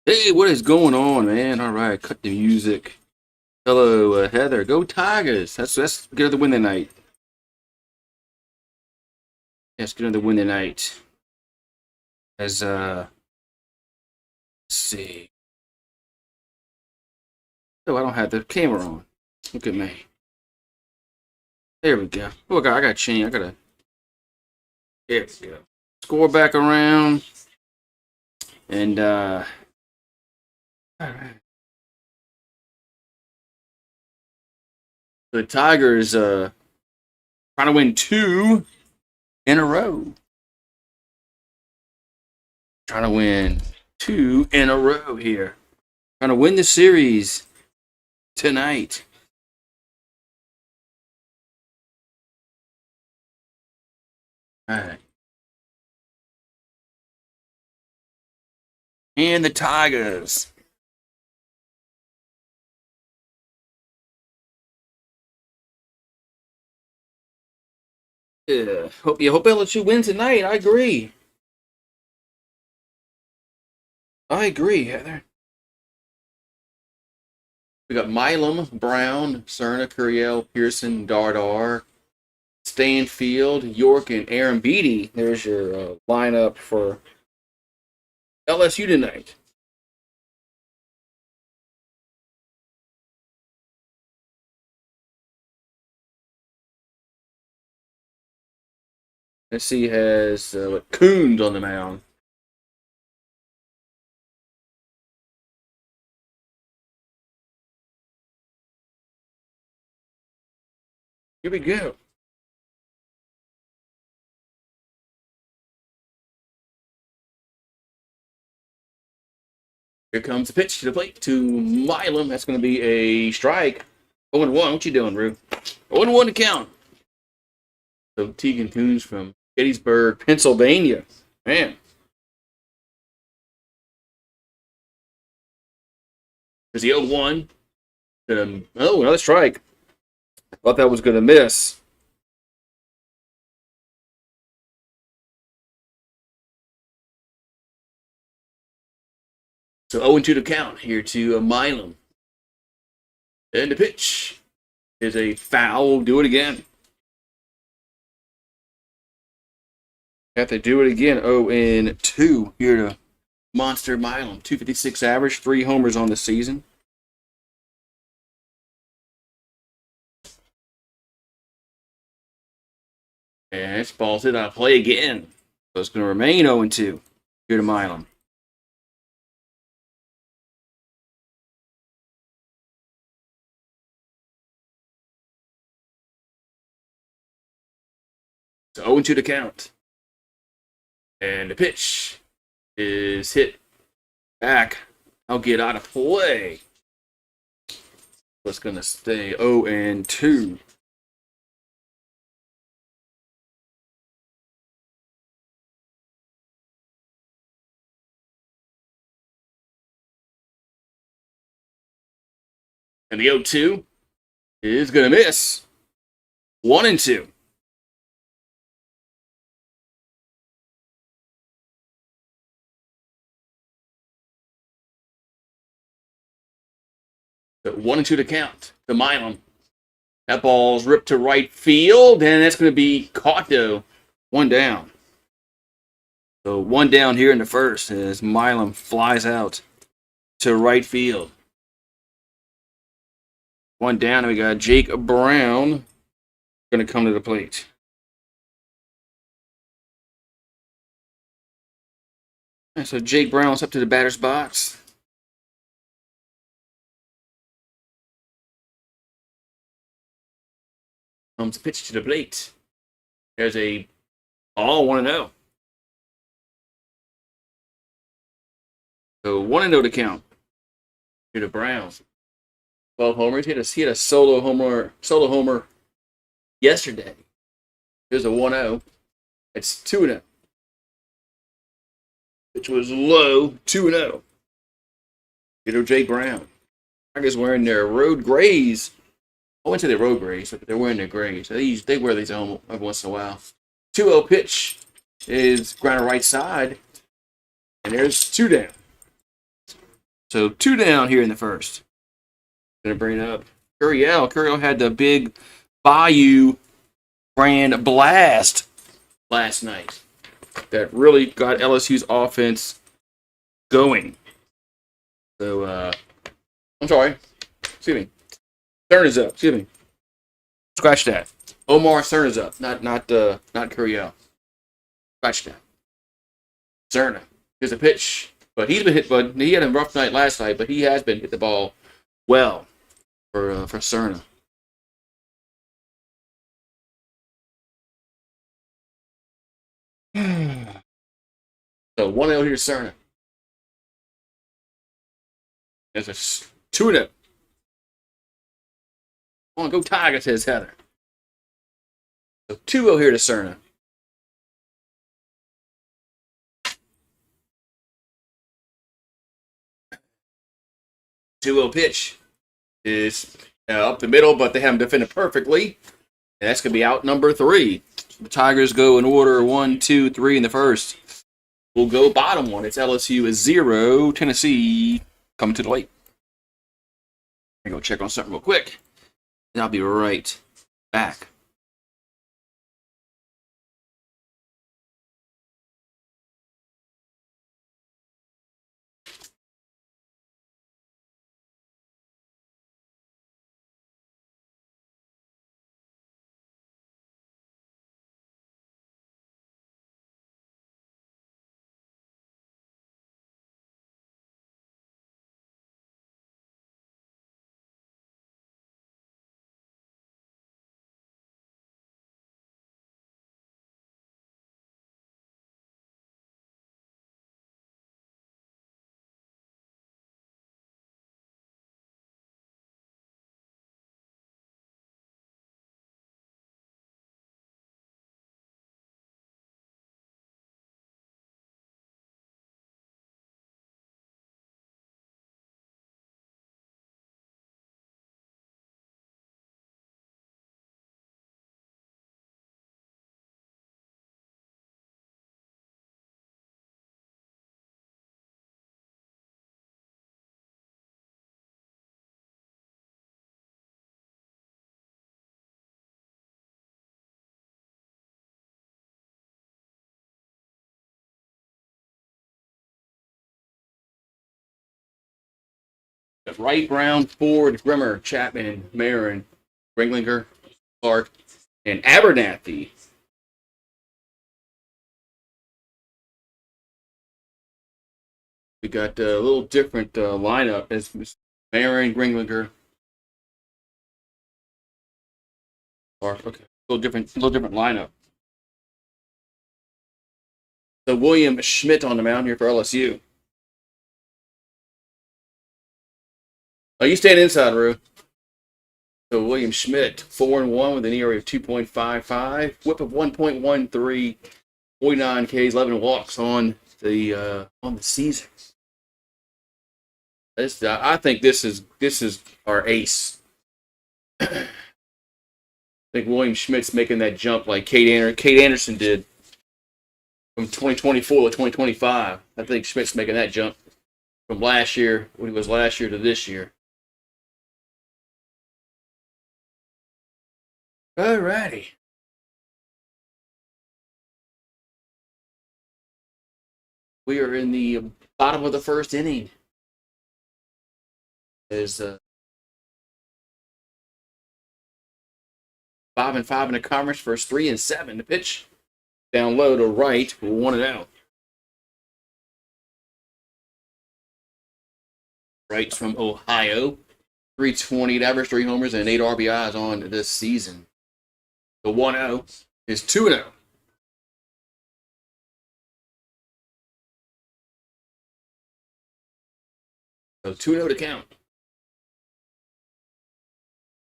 Hey, what is going on, man? All right, cut the music. Hello, Heather. Go Tigers. That's get another win tonight. Let's get another win tonight. As let's see. Oh, I don't have the camera on. Look at me. There we go. Oh, I got change. I gotta. There we go. Score back around, and all right. The Tigers trying to win two in a row. Trying to win two in a row here. Trying to win the series tonight. All right. And the Tigers. Yeah. Hope LSU wins tonight. I agree. I agree, Heather. We got Milam, Brown, Cerna, Curiel, Pearson, Dardar, Stanfield, York, and Aaron Beatty. There's your lineup for LSU tonight. SC has Coons on the mound. Here we go. Here comes the pitch to the plate to Milam. That's going to be a strike. 0-1. What you doing, Rue? 0-1 to count. So Tegan Coons from Gettysburg, Pennsylvania. Man. There's the 0-1. Oh, another strike. Thought that was going to miss. So 0-2 to count here to Milam. And the pitch is a foul. We'll do it again. Have to do it again. 0-2 here to Monster Milam. 256 average, 3 homers on the season. And this ball's hit on play again. So it's going to remain 0-2 here to Milam. So 0-2 to count. And the pitch is hit back. I'll get out of play. So it's going to stay 0-2. And the 0-2 is going to miss. 1-2. So 1-2 to count to Milam. That ball's ripped to right field, and that's going to be caught, though. 1 down. So 1 down here in the first as Milam flies out to right field. 1 down, and we got Jake Brown going to come to the plate. And so Jake Brown's up to the batter's box. Comes a pitch to the plate. There's a ball, 1-0. So 1-0 to count. Here to Browns. 12 homers. He had a solo homer yesterday. Here's a 1-0. It's 2-0. Which was low, 2-0. Here to Jake Brown. I guess wearing their road grays. I wouldn't say they're road grays, but they're wearing their grays. They wear these home every once in a while. 2-0 pitch is grounded right side. And there's 2 down. So 2 down here in the first. Gonna bring up Curiel. Curiel had the big Bayou brand blast last night that really got LSU's offense going. So, I'm sorry. Excuse me. Stern is up. Excuse me. Scratch that. Omar Stern is up. Not Curiel. Scratch that. Cerna. Here's a pitch. But he's been hit, but he had a rough night last night, but he has been hit the ball well for Cerna. So 1-0 here, Cerna. There's a 2-0. Come on, go Tigers, says Heather. So 2-0 here to Cerna. Two-0 pitch is up the middle, but they haven't defended perfectly. And that's going to be out number 3. The Tigers go in order 1, 2, 3 in the first. We'll go bottom one. It's LSU is 0. Tennessee coming to the late. I'm going to go check on something real quick. And I'll be right back. Wright, Brown, Ford, Grimmer, Chapman, Marin, Ringlinger, Clark, and Abernathy. We got a little different lineup as Marin, Ringlinger, Clark. Okay, a little different lineup. So William Schmidt on the mound here for LSU. Oh, you staying inside, Rue. So William Schmidt, 4-1 with an ERA of 2.55, WHIP of 1.13, 49 Ks, 11 walks on the season. I think this is our ace. I think William Schmidt's making that jump like Kate Anderson did from 2024 to 2025. I think Schmidt's making that jump from last year, when he was last year, to this year. Alrighty. We are in the bottom of the first inning. There's 5-5 in the conference, first 3-7. The pitch down low to right, 1-0. Wright's from Ohio. 320 average, 3 homers, and 8 RBIs on this season. The 1-0 is 2-0. So 2-0 to count.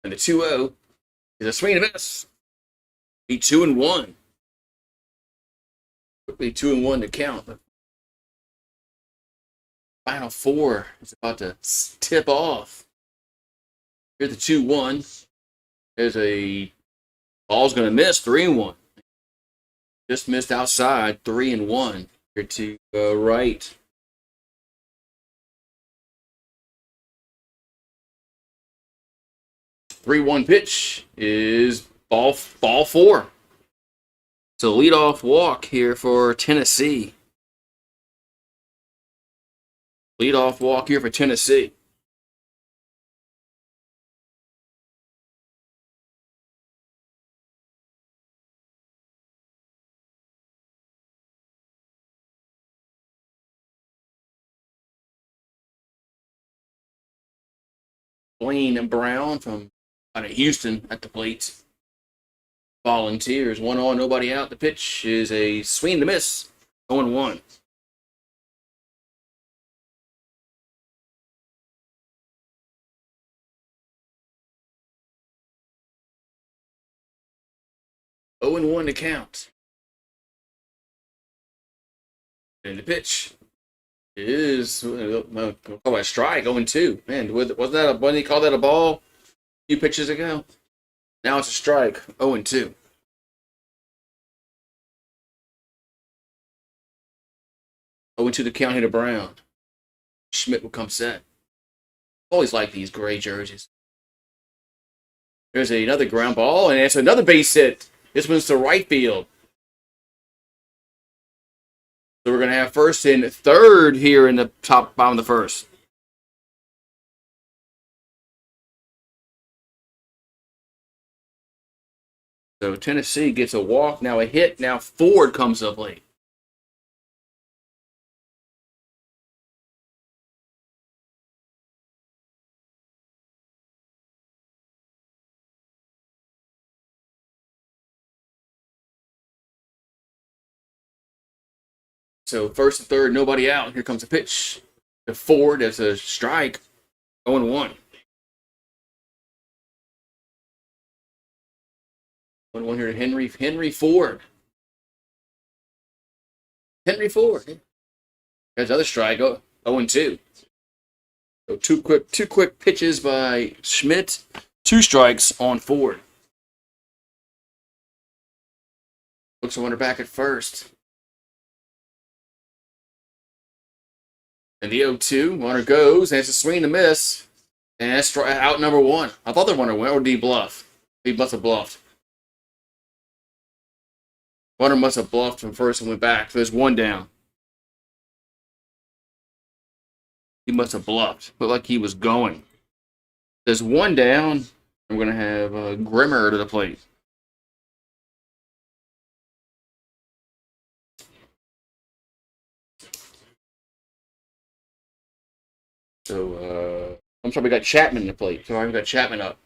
And the 2-0 is a swing and a miss. Be 2-1. Quickly 2-1 to count. The final 4 is about to tip off. Here's the 2-1. There's a ball's going to miss, 3-1. Just missed outside, 3-1. Here to right. 3-1 pitch is ball 4. So leadoff walk here for Tennessee. Leadoff walk here for Tennessee. Blaine Brown from out of Houston at the plate. Volunteers, 1 on, nobody out. The pitch is a swing and a miss. 0-1. Oh and 1 to count. And the pitch is call a strike. 0-2. Man, wasn't that when he called that a ball a few pitches ago? Now it's a strike. 0-2. 0-2 to count here to Brown. Schmidt will come set. Always like these gray jerseys. There's another ground ball, and it's another base hit. This one's to right field. So we're going to have first and third here in the bottom of the first. So Tennessee gets a walk, now a hit, now Ford comes up late. So first and third, nobody out. Here comes a pitch to Ford as a strike. 0-1. 1-1 here to Henry Ford. Henry Ford. There's another strike. 0-2. So two quick pitches by Schmidt. 2 strikes on Ford. Looks a runner back at first. And the 0-2, runner goes, and it's a swing and a miss. And that's out number 1. I thought the runner went, or did he bluff? He must have bluffed. Runner must have bluffed from first and went back. So there's 1 down. He must have bluffed. Looked like he was going. There's 1 down. I'm going to have Grimmer to the plate. So, I'm sorry, we got Chapman in the plate. So I've got Chapman up.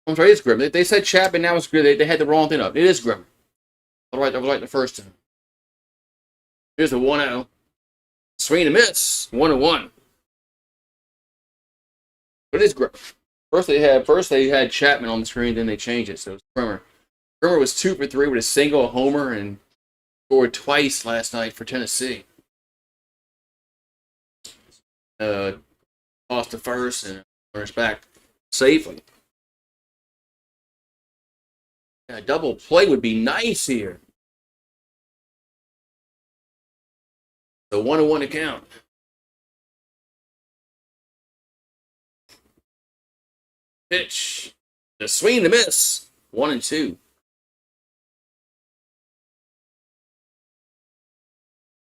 I'm sorry, it's Grimmer. They said Chapman, now it's Grimmer. They had the wrong thing up. It is Grimmer. I was right the first time. Here's the 1-0. Swing and a miss. 1-1. But it is Grimmer. First they had Chapman on the screen, then they changed it, so it's Grimmer. Grimmer was 2 for 3 with a single, a homer, and scored twice last night for Tennessee. Lost to first and runners back safely. Yeah, a double play would be nice here. So 1-1 to count. Pitch. The swing and the miss. 1-2.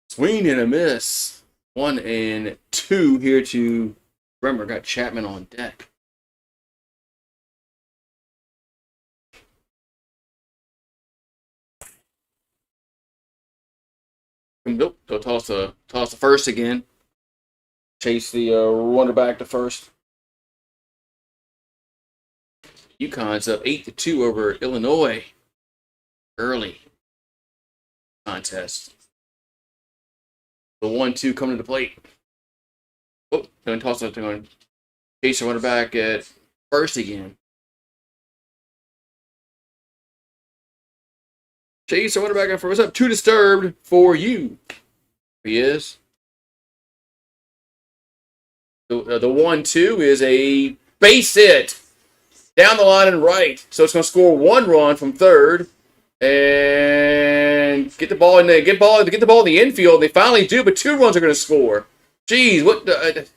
Swing and a miss. 1-2 here to Bremer. Got Chapman on deck. Nope. So toss the first again. Chase the runner back to first. UConn's up 8-2 over Illinois. Early contest. The 1-2 coming to the plate. Oh, going to toss it. Going to chase the runner back at first again. Chase the runner back at first. Up 2 disturbed for you. He is. The 1-2 is a base hit. Down the line and right. So it's going to score 1 run from third. And and get the ball in there. Get the ball in the infield. They finally do, but 2 runs are going to score. Jeez, what the...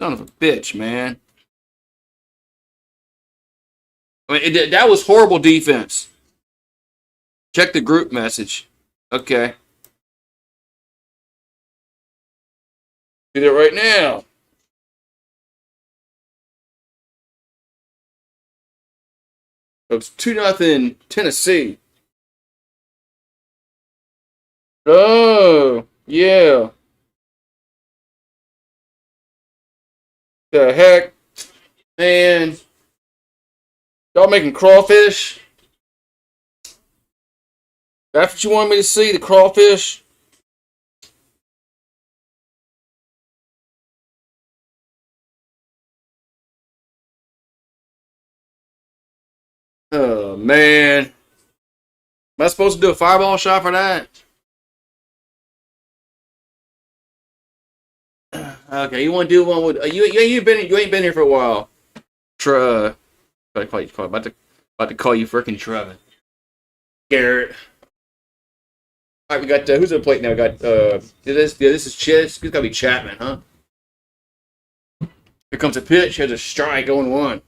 son of a bitch, man. I mean, that was horrible defense. Check the group message. Okay. Do that right now. It's 2-0 Tennessee. Oh, yeah. The heck? Man. Y'all making crawfish? That's what you want me to see, the crawfish? Oh, man. Am I supposed to do a fireball shot for that? Okay, you want to do one with... You ain't been here for a while. About to call you freaking Trevor. Garrett. All right, we got... who's on the plate now? We got... this is Chis. It's got to be Chapman, huh? Here comes a pitch. Here's a strike, 0-1.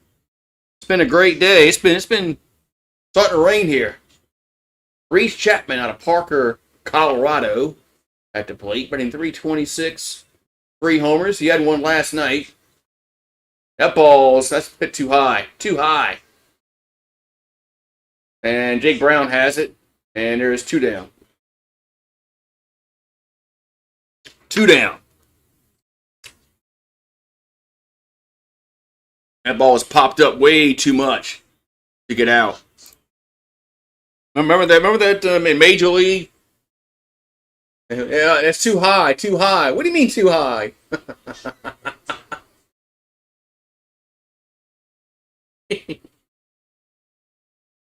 It's been a great day. It's been starting to rain here. Reese Chapman out of Parker, Colorado, at the plate, batting .326, 3 homers. He had one last night. That's a bit too high. Too high. And Jake Brown has it, and there's 2 down. 2 down. That ball was popped up way too much to get out. Remember that in Major League? Yeah, it's too high, too high. What do you mean too high? All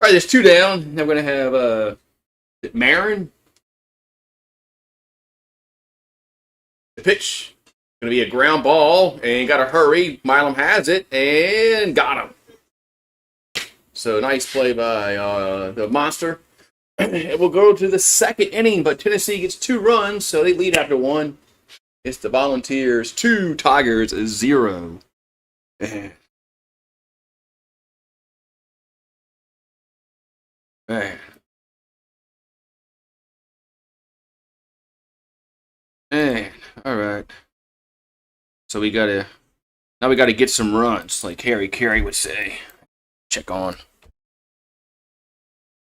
right, there's 2 down. Now we're going to have Marin. The pitch. Going to be a ground ball, and got to hurry. Milam has it, and got him. So nice play by the monster. It will go to the 2nd inning, but Tennessee gets 2 runs, so they lead after 1. It's the Volunteers 2, Tigers 0. Man. Man. All right. So now we gotta get some runs, like Harry Carey would say. Check on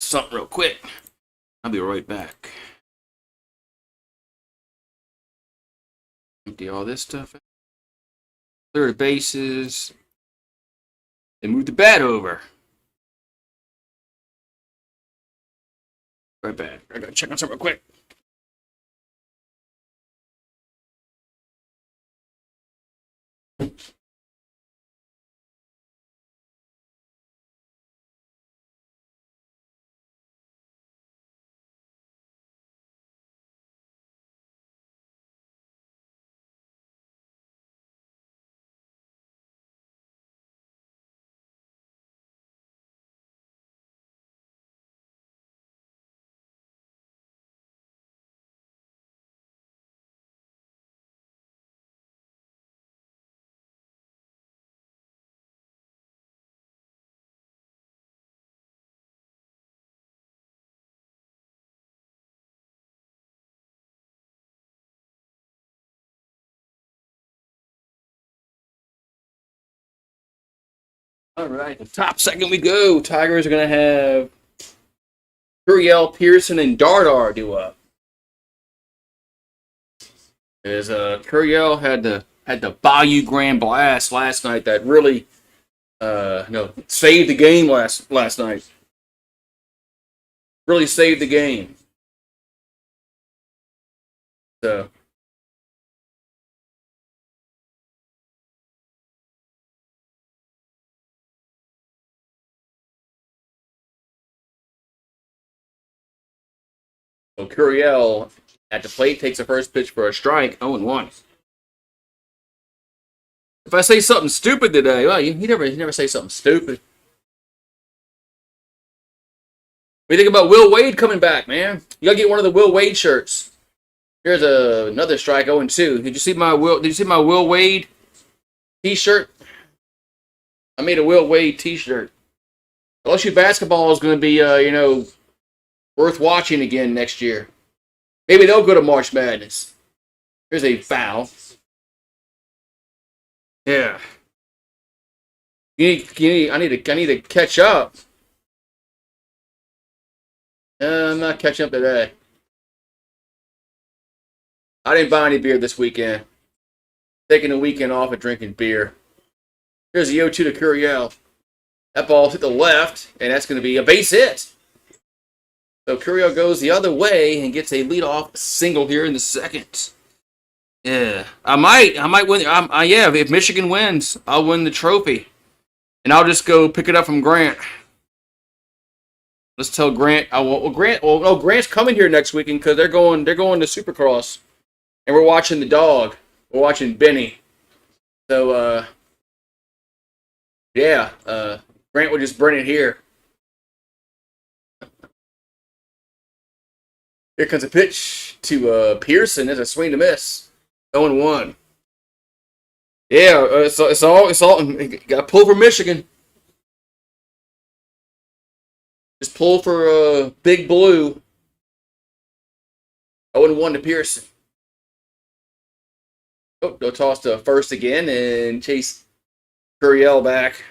something real quick. I'll be right back. Empty all this stuff out. Clear the bases. Then move the bat over. Right back. I gotta check on something real quick. All right, the top second we go. Tigers are going to have Curiel, Pearson, and Dardar do up. As Curiel had the Bayou Grand Blast last night that really saved the game last night. Really saved the game. So Curiel at the plate takes the first pitch for a strike, 0-1. If I say something stupid today, well, you never say something stupid. do you think about Will Wade coming back, man? You gotta get one of the Will Wade shirts. Here's another strike 0-2. Did you see my Will Wade T-shirt? I made a Will Wade T-shirt. LSU basketball is going to be, worth watching again next year. Maybe they'll go to March Madness. Here's a foul. Yeah. I need to catch up. I'm not catching up today. I didn't buy any beer this weekend. Taking the weekend off and drinking beer. Here's the 0-2 to Curiel. That ball hit the left, and that's going to be a base hit. So Curiel goes the other way and gets a leadoff single here in the second. Yeah, I might win. Yeah, if Michigan wins, I'll win the trophy, and I'll just go pick it up from Grant. Let's tell Grant. Grant's coming here next weekend because they're going to Supercross, and we're watching the dog. We're watching Benny. So Grant will just bring it here. Here comes a pitch to Pearson. There's a swing to miss. 0-1. Yeah, it's all. Got to pull for Michigan. Just pull for Big Blue. 0-1 to Pearson. Oh, they'll toss to first again and chase Curiel back.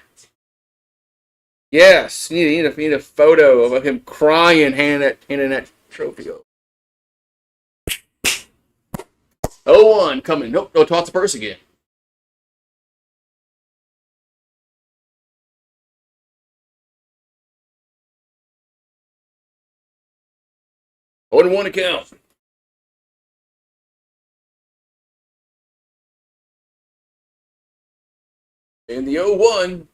Yes, need a photo of him crying, handing that trophy over. 0-1 coming. Nope, they'll toss to first again. Oh, 1 account. And the 0-1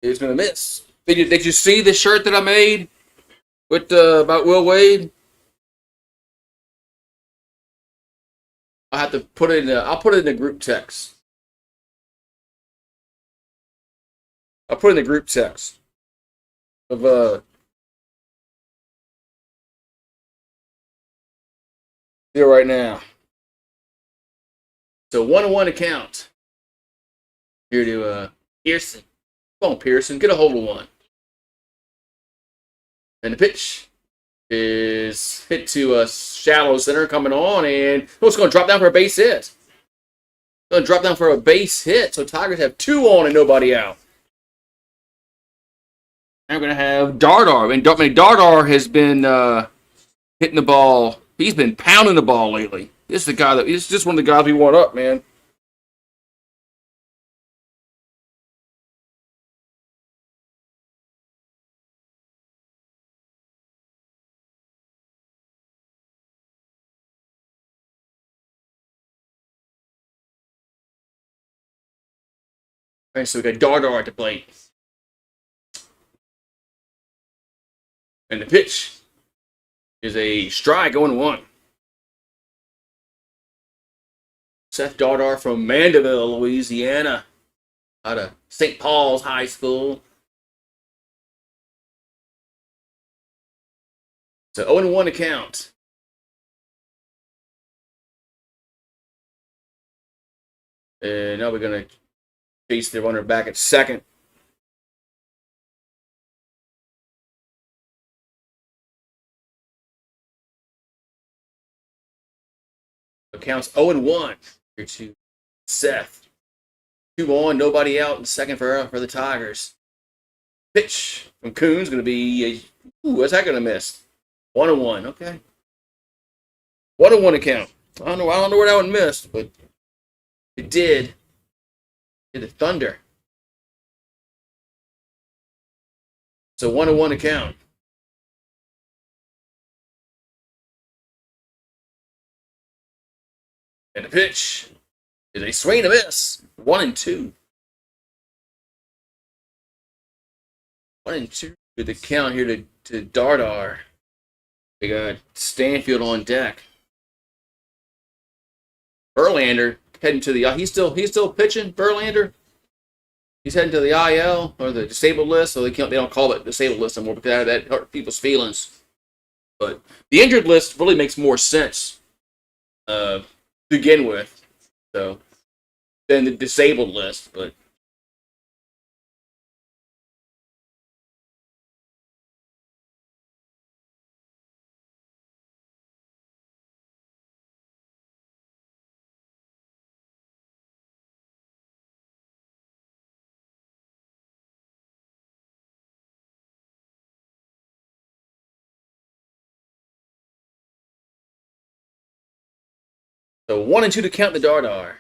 is going to miss. Did you see the shirt that I made with about Will Wade? I have to put it in. I'll put it in the group text. I'll put it in the group text of here right now. So 1-1 account. Here to Pearson. Come on, Pearson. Get a hold of one. And the pitch is hit to a shallow center coming on, and it's going to drop down for a base hit. Going to drop down for a base hit, so Tigers have 2 on and nobody out. And we're going to have Dardar. And Dardar has been hitting the ball. He's been pounding the ball lately. This is just one of the guys we want up, man. All right, so we got Dardar at the plate. And the pitch is a strike 0-1. Seth Dardar from Mandeville, Louisiana, out of St. Paul's High School. So 0-1 account. And now we're going to chase the runner back at second. Accounts 0-1 here to Seth. 2 on, nobody out in second for the Tigers. Pitch from Coons going to be what's that going to miss? 1-1. Okay. 1-1 account. I don't know where that one missed, but it did. The Thunder. So 1-1 account. And the pitch is a swing and a miss. 1-2. 1-2 with the count here to Dardar. They got Stanfield on deck. Verlander heading to the. He's still pitching. Verlander. He's heading to the IL or the disabled list, so they don't call it disabled list anymore because that hurt people's feelings. But the injured list really makes more sense to begin with, so than the disabled list. But so 1-2 to count the Dardar.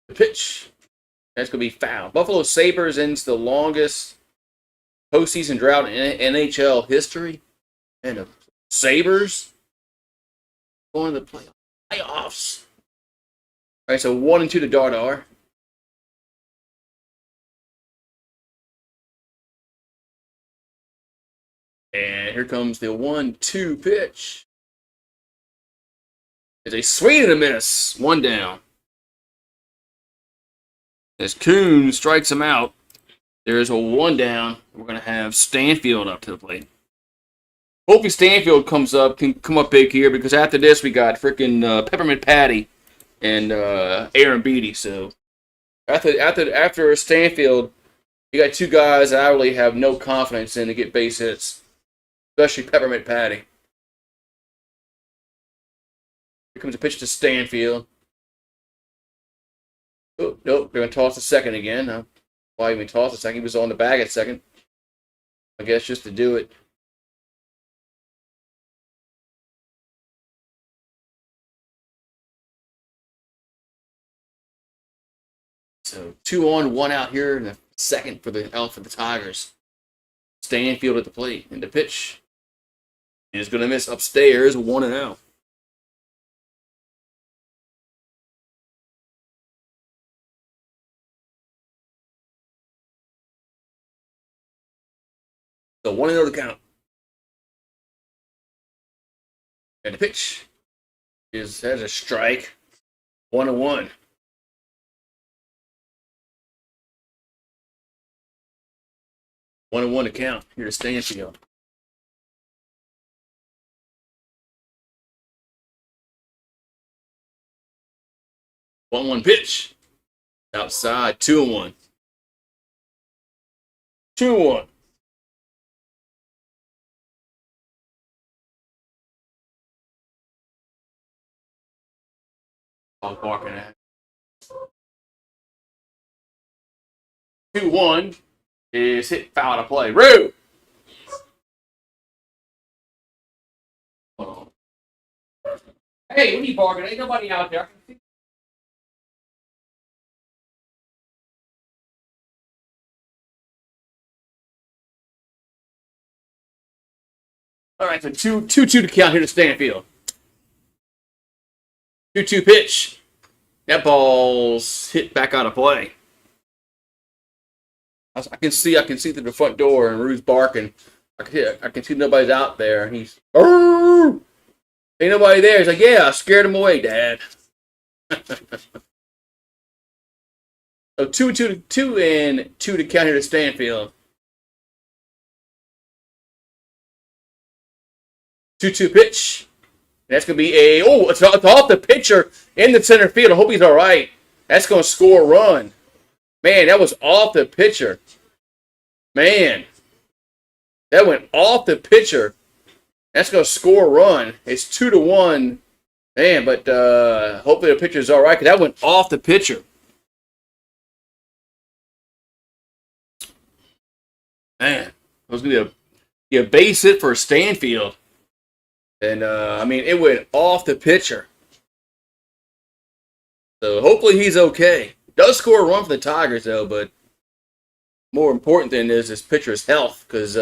The pitch. That's going to be foul. Buffalo Sabres ends the longest postseason drought in NHL history. And the Sabres going to the playoffs. All right, so 1-2 to Dardar. And here comes the 1-2 pitch. It's a swing and a miss. One down. As Kuhn strikes him out, there's a one down. We're going to have Stanfield up to the plate. Hopefully Stanfield can come up big here, because after this we got freaking Peppermint Patty and Aaron Beatty. So after Stanfield, you got two guys that I really have no confidence in to get base hits, especially Peppermint Patty. Here comes a pitch to Stanfield. Oh, nope, they're going to toss a second again. Why even toss a second? He was on the bag at second. I guess just to do it. So 2 on, 1 out here in the second for the Tigers. Stanfield at the plate. And the pitch is going to miss upstairs, 1-0. So 1-0 to count. And the pitch has a strike. 1-1. 1-1 to count. Here to Stanfield. One pitch. Outside. 2-1. 2-1. I'm barking at 2-1 is hit foul to play. Roo! Hold on. Hey, what are you barking? Ain't nobody out there. All right, so 2-2 to count here to Stanfield. 2-2 pitch. That ball's hit back out of play. I can see through the front door, and Rue's barking. I can see nobody's out there, and he's, ain't nobody there. He's like, yeah, I scared him away, Dad. So 2 and 2 to count here to Stanfield. 2-2 pitch. That's going to be it's off the pitcher in the center field. I hope he's all right. That's going to score a run. Man, that was off the pitcher. Man, that went off the pitcher. That's going to score a run. It's 2-1. Man, but hopefully the pitcher's all right, because that went off the pitcher. Man, it was going to be a base hit for Stanfield. And, it went off the pitcher. So hopefully he's okay. Does score a run for the Tigers, though, but more important than is this pitcher's health, because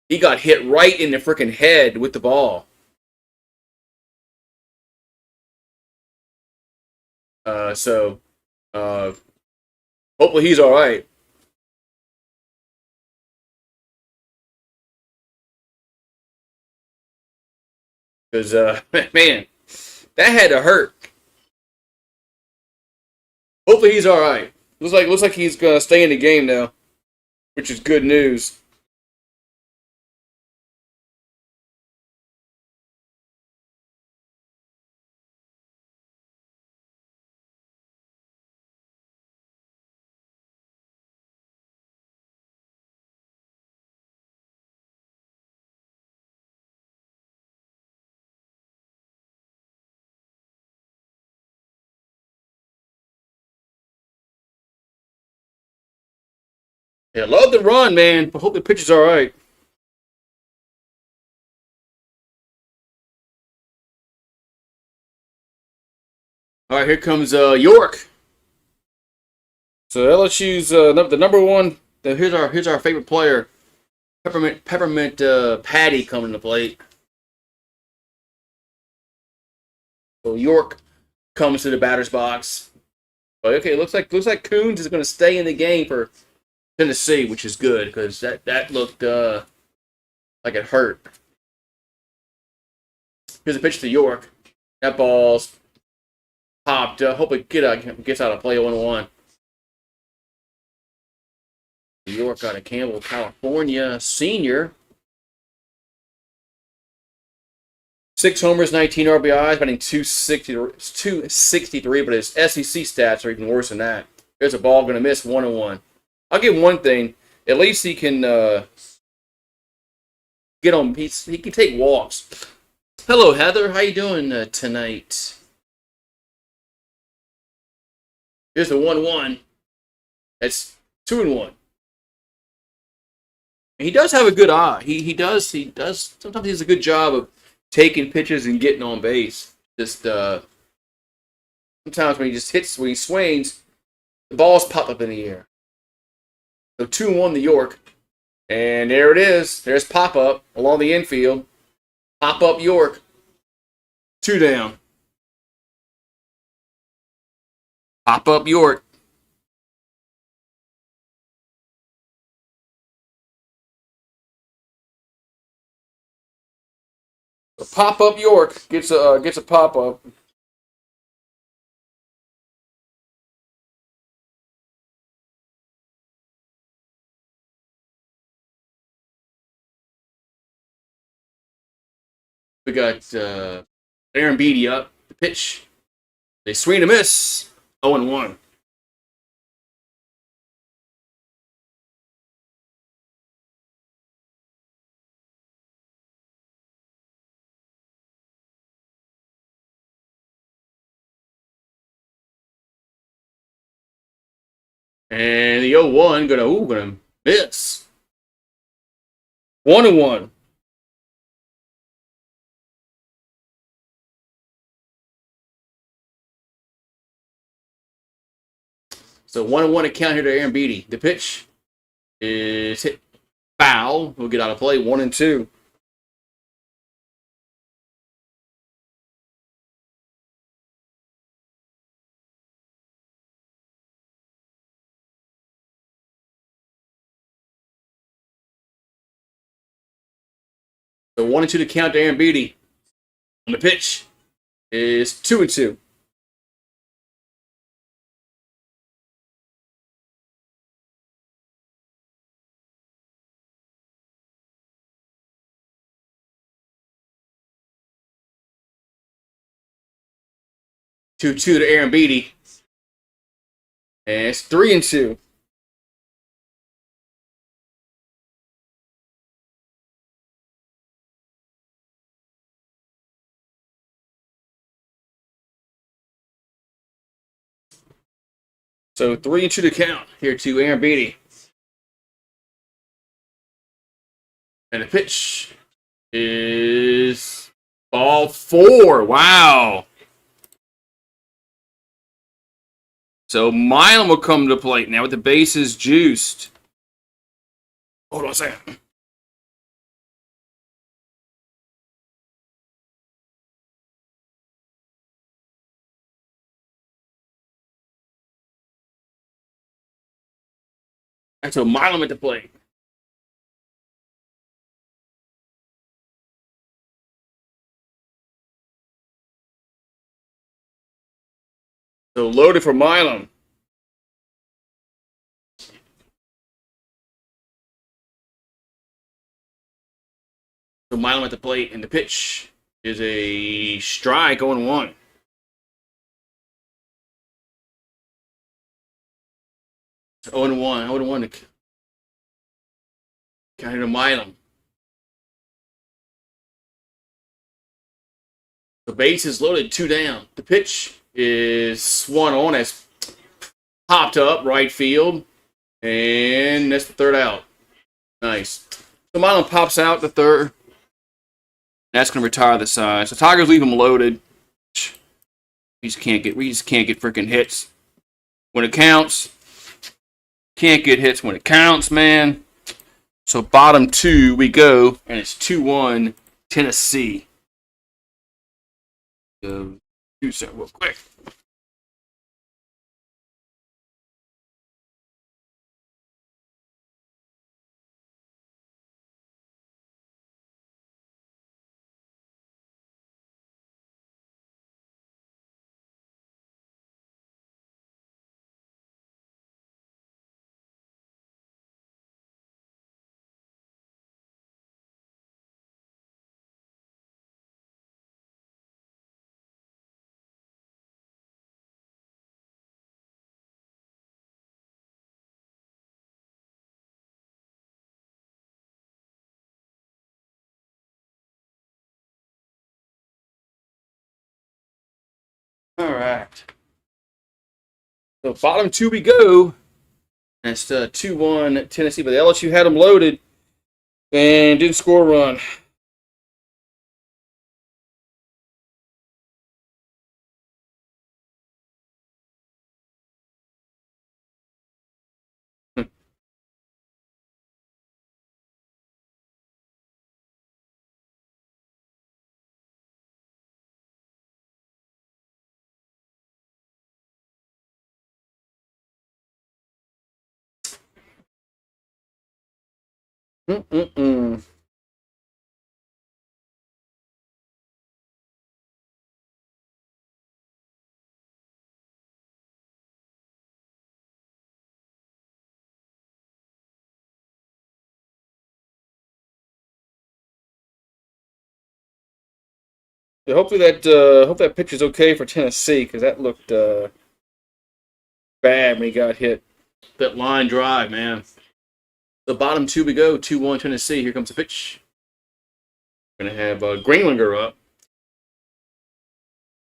he got hit right in the freaking head with the ball. So hopefully he's all right. Because, man, that had to hurt. Hopefully he's all right. Looks like he's gonna stay in the game now, which is good news. Yeah, love the run, man. But hope the pitch is all right. All right, here comes York. So LSU's the number one. Here's our favorite player, Peppermint Patty coming to plate. So York comes to the batter's box. But okay, looks like Coons is going to stay in the game for Tennessee, which is good because that looked like it hurt. Here's a pitch to York. That ball's popped. Hope it gets out of play 1-1. York out of Campbell, California, senior. 6 homers, 19 RBIs, batting 263, but his SEC stats are even worse than that. There's a ball going to miss 1-1. I'll give him one thing. At least he can get on. He can take walks. Hello, Heather. How you doing tonight? Here's the 1-1. That's 2-1. He does have a good eye. He does. Sometimes he does a good job of taking pitches and getting on base. Just sometimes when he swings, the balls pop up in the air. So 2-1 to York. And there it is. There's pop up along the infield. Pop up York. 2 down. Pop up York. Pop up York gets a pop up. We got Aaron Beatty up. The pitch. They swing and miss. 0-1. And the 0-1 gonna miss. 1-1. So 1-1 account here to Aaron Beatty. The pitch is hit foul. We'll get out of play. 1-2. So 1-2 to count to Aaron Beatty. On the pitch is 2-2. To Aaron Beatty. And it's 3-2. So 3-2 to count here to Aaron Beatty. And the pitch is ball 4. Wow. So Milam will come to plate now with the bases juiced. Hold on a second. And so Milam at the plate. So loaded for Milam. So Milam at the plate, and the pitch is a strike, 0-1. It's 0-1, 0-1 to counter to Milam. The base is loaded, 2 down. The pitch is swung on as popped up right field, and that's the 3rd out. Nice. So Milam pops out the 3rd. That's going to retire the side. So Tigers leave him loaded. We just can't get freaking hits when it counts. Can't get hits when it counts, man. So bottom 2 we go, and it's 2-1 Tennessee. Do something real quick. All right. So bottom 2 we go. That's 2-1 Tennessee, but the LSU had them loaded and didn't score a run. Mm-mm-mm. Yeah, hopefully that pitch is okay for Tennessee, because that looked bad when he got hit. That line drive, man. The bottom 2 we go, 2-1 Tennessee. Here comes the pitch. We're gonna have Greenlinger up.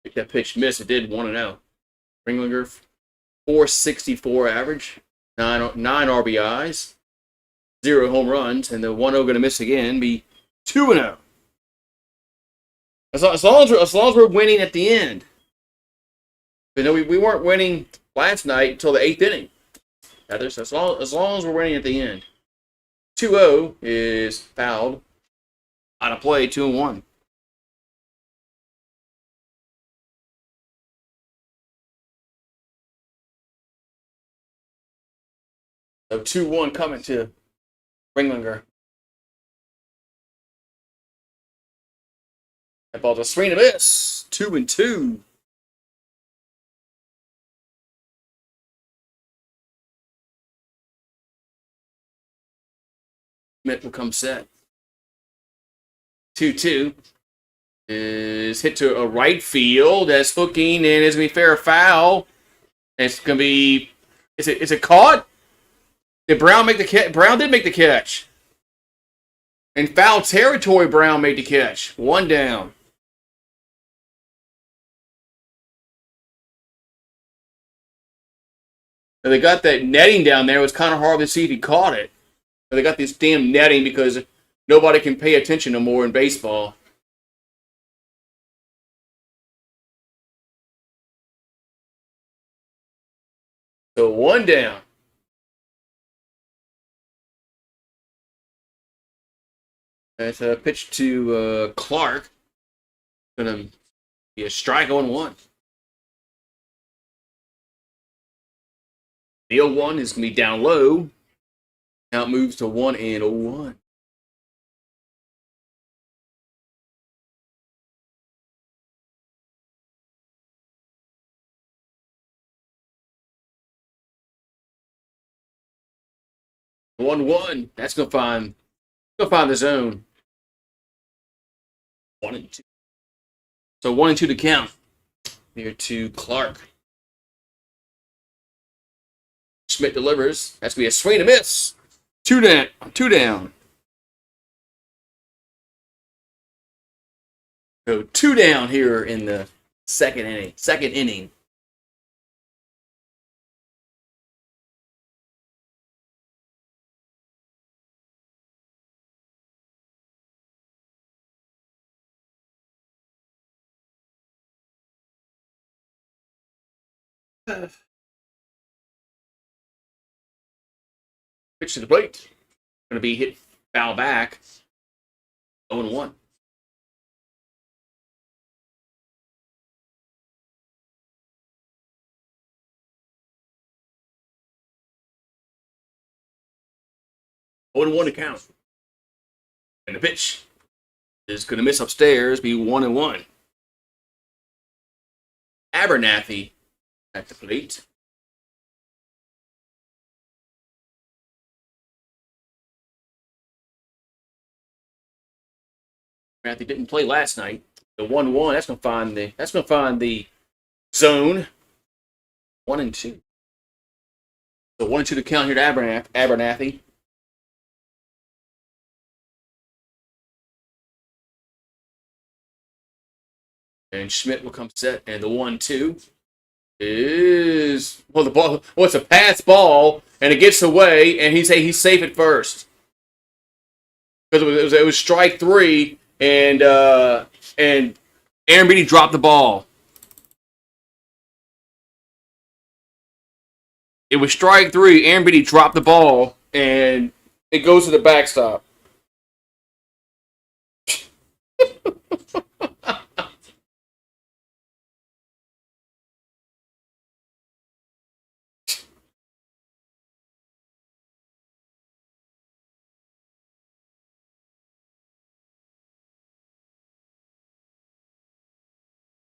If that pitch missed, it did 1-0. Greenlinger, 464 average, 9 RBIs, 0 home runs, and the 1-0 going to miss again, be 2-0. As long as we're winning at the end. You know, we weren't winning last night until the 8th inning. As long as we're winning at the end. 2-0 is fouled on a play, 2-1. So 2-1 coming to Ringlinger. That ball's a swing and a miss. 2-2. Mitt will come set. 2-2 is hit to a right field. That's hooking, and it's going to be fair foul. And it's going to be. Is it caught? Did Brown make the catch? Brown did make the catch. In foul territory, Brown made the catch. 1 down. And they got that netting down there. It was kind of hard to see if he caught it. But they got this damn netting because nobody can pay attention no more in baseball. So 1 down. That's a pitch to Clark. Going to be a strike 0-1. The 0-1 is going to be down low. Now it moves to 1-0-1. One. That's gonna find the zone. 1-2. So 1-2 to count. Here to Clark. Schmidt delivers. That's going to be a swing and a miss. 2 down. 2 down. So 2 down here in the second inning. Pitch to the plate. Going to be hit foul back. 0-1. To count. And the pitch is going to miss upstairs, be 1-1. Abernathy at the plate. Abernathy didn't play last night. The 1-1, that's going to find the zone. 1-2. So 1-2 to count here to Abernathy. And Schmidt will come set, and the 1-2 is the ball. Well, it's a pass ball, and it gets away, and he's safe at first because it was strike 3, and Aaron Beatty dropped the ball. It was strike 3. Aaron Beatty dropped the ball, and it goes to the backstop.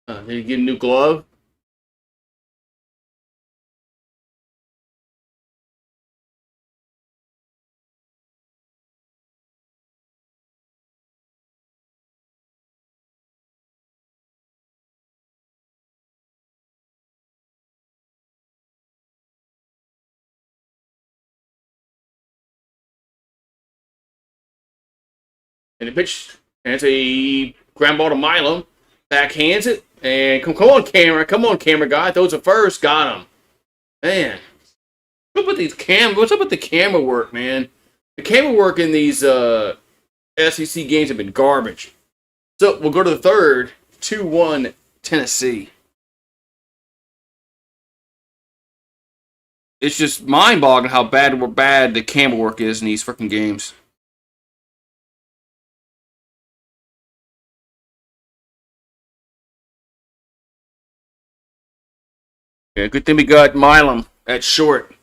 Did he get a new glove? And the pitch, and it's a ground ball to Milam. Backhands it, and come on, camera guy. Throws it first, got him. Man, what's up with What's up with the camera work, man? The camera work in these SEC games have been garbage. So we'll go to the third. 2-1 Tennessee. It's just mind-boggling how bad the camera work is in these freaking games. Yeah, good thing we got Milam at short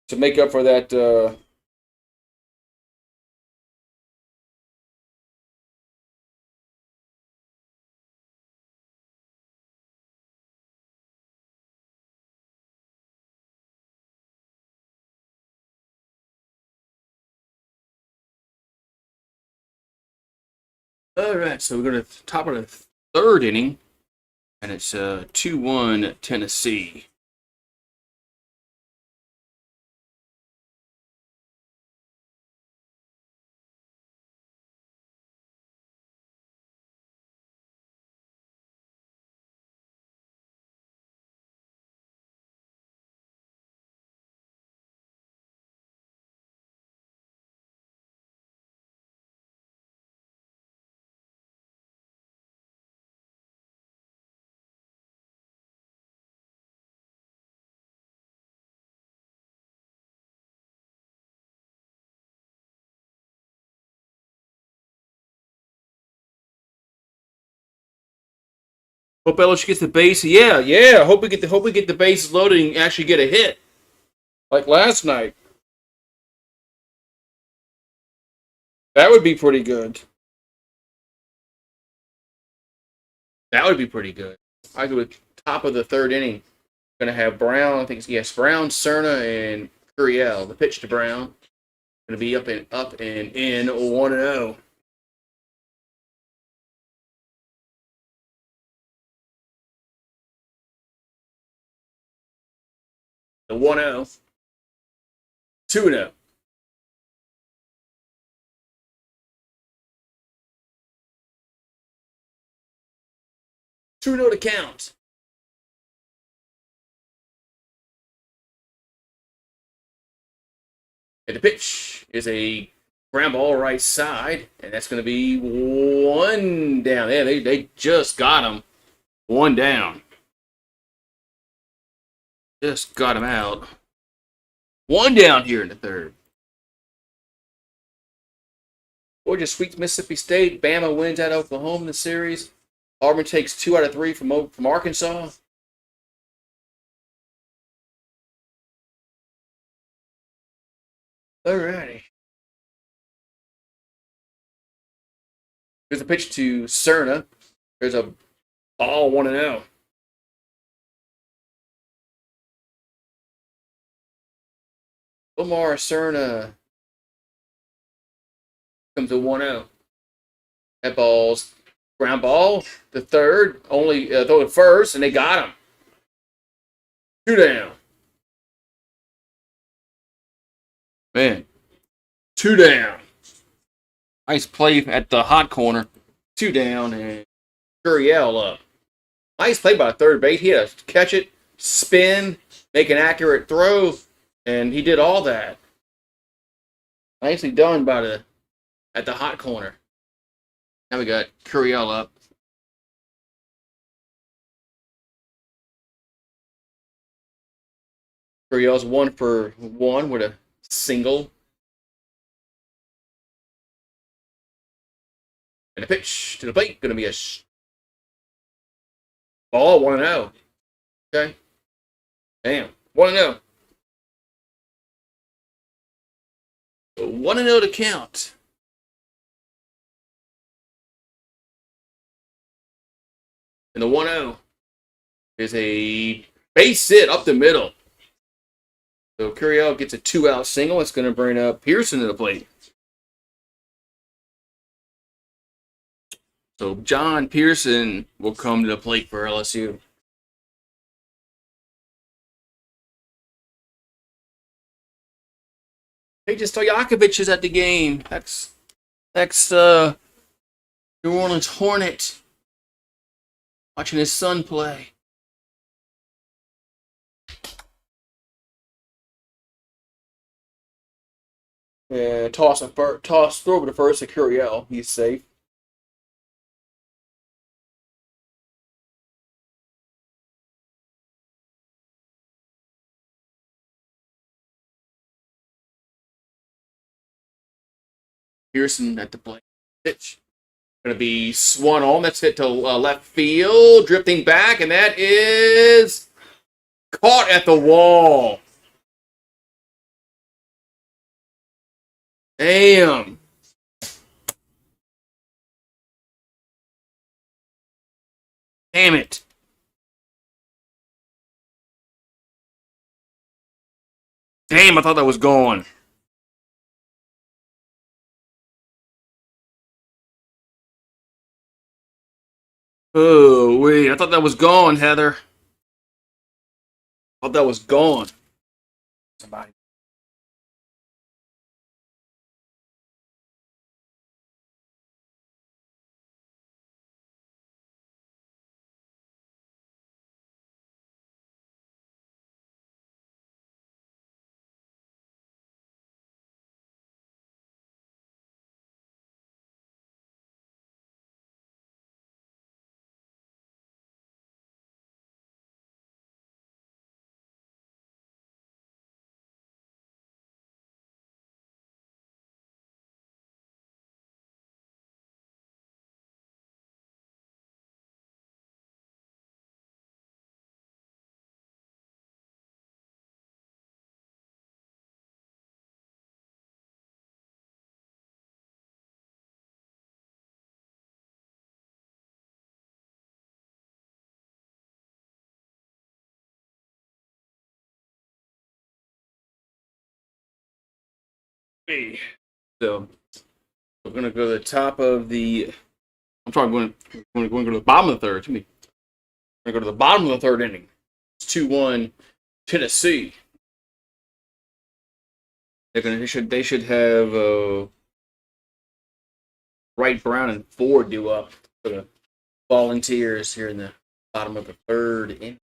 to make up for that. All right, so we're going to top of the third inning, and it's 2-1 Tennessee. Hope LSU gets the base. Yeah. Hope we get the bases loaded and actually get a hit, like last night. That would be pretty good. That would be pretty good. I go with top of the third inning. Going to have Brown. I think it's Brown, Cerna, and Curiel. The pitch to Brown. Going to be up and in 1-0. The 1-0. 2-0. Two-0 to count. And the pitch is a ground ball right side, and that's going to be 1 down. Yeah, they just got him. 1 down. Just got him out. 1 down here in the third. Georgia sweeps Mississippi State. Bama wins at Oklahoma in the series. Auburn takes 2 out of 3 from Arkansas. Alrighty. There's a pitch to Cerna. There's a ball 1-0. Omar Cerna comes to 1-0. That ball's ground ball. The third, only throw it first, and they got him. 2 down. Man, 2 down. Nice play at the hot corner. 2 down, and Curiel up. Nice play by third base. He had to catch it, spin, make an accurate throw, and he did all that. Nicely done at the hot corner. Now we got Curiel up. Curiel's 1 for 1 with a single. And a pitch to the plate. Going to be a ball 1-0. Okay. Damn. 1-0. 1-0 to count. And the 1-0 is a base hit up the middle. So Curiel gets a 2-out single. It's going to bring up Pearson to the plate. So John Pearson will come to the plate for LSU. Peja Stojakovic is at the game. That's New Orleans Hornet. Watching his son play. Yeah, throw over to first to Curiel. He's safe. Pearson at the plate. Pitch. Going to be swung on. That's hit to left field. Drifting back, and that is caught at the wall. Damn. Damn it. Damn, I thought that was gone. Oh, wait. I thought that was gone, Heather. I thought that was gone. Somebody. So we're going to go to the top of the. I'm sorry, we're going to go to the bottom of the third. We're going to go to the bottom of the third inning. It's 2-1 Tennessee. They should have Wright, Brown, and Ford due up for the Volunteers here in the bottom of the third inning.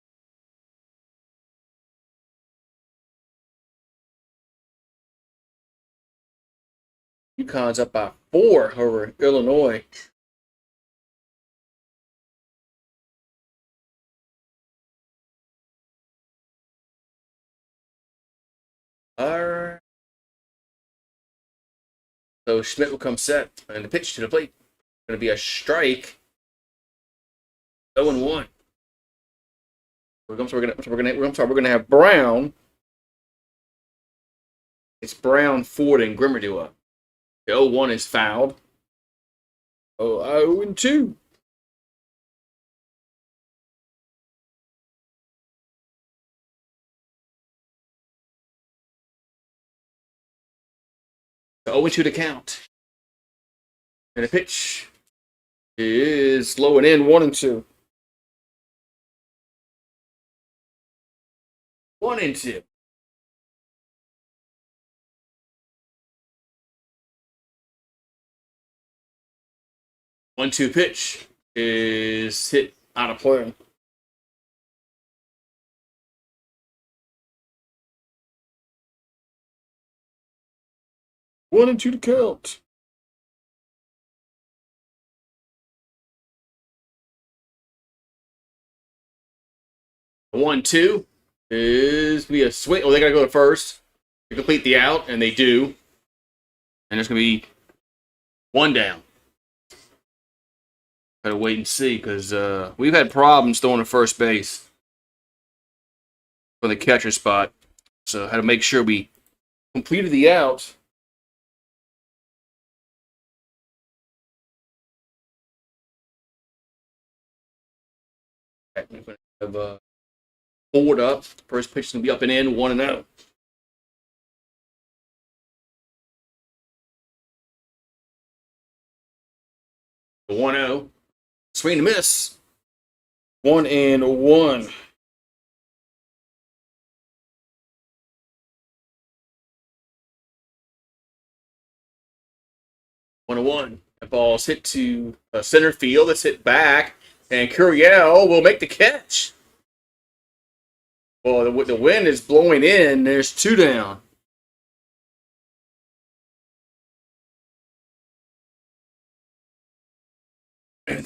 UConn's up by 4 over Illinois. All right. So Schmidt will come set, and the pitch to the plate going to be a strike. 0-1. We're going to have Brown. It's Brown, Ford, and Grimmer due up. The 0-1 is fouled. 0-2. So 0-2 to count. And the pitch is low and in, 1-2. 1-2. One-two pitch is hit out of play. One and two to count. The 1-2 is be a swing. Oh, they got to go to first to complete the out, and they do. And there's going to be one down. Gotta wait and see because we've had problems throwing to first base for the catcher spot. So had to make sure we completed the out. We're going to have Ford up. First pitch is going to be up and in, 1-0. The 1-0. Swing and miss. 1-1. That ball's hit to center field. It's hit back, and Curiel will make the catch. Well, the wind is blowing in. There's 2 down.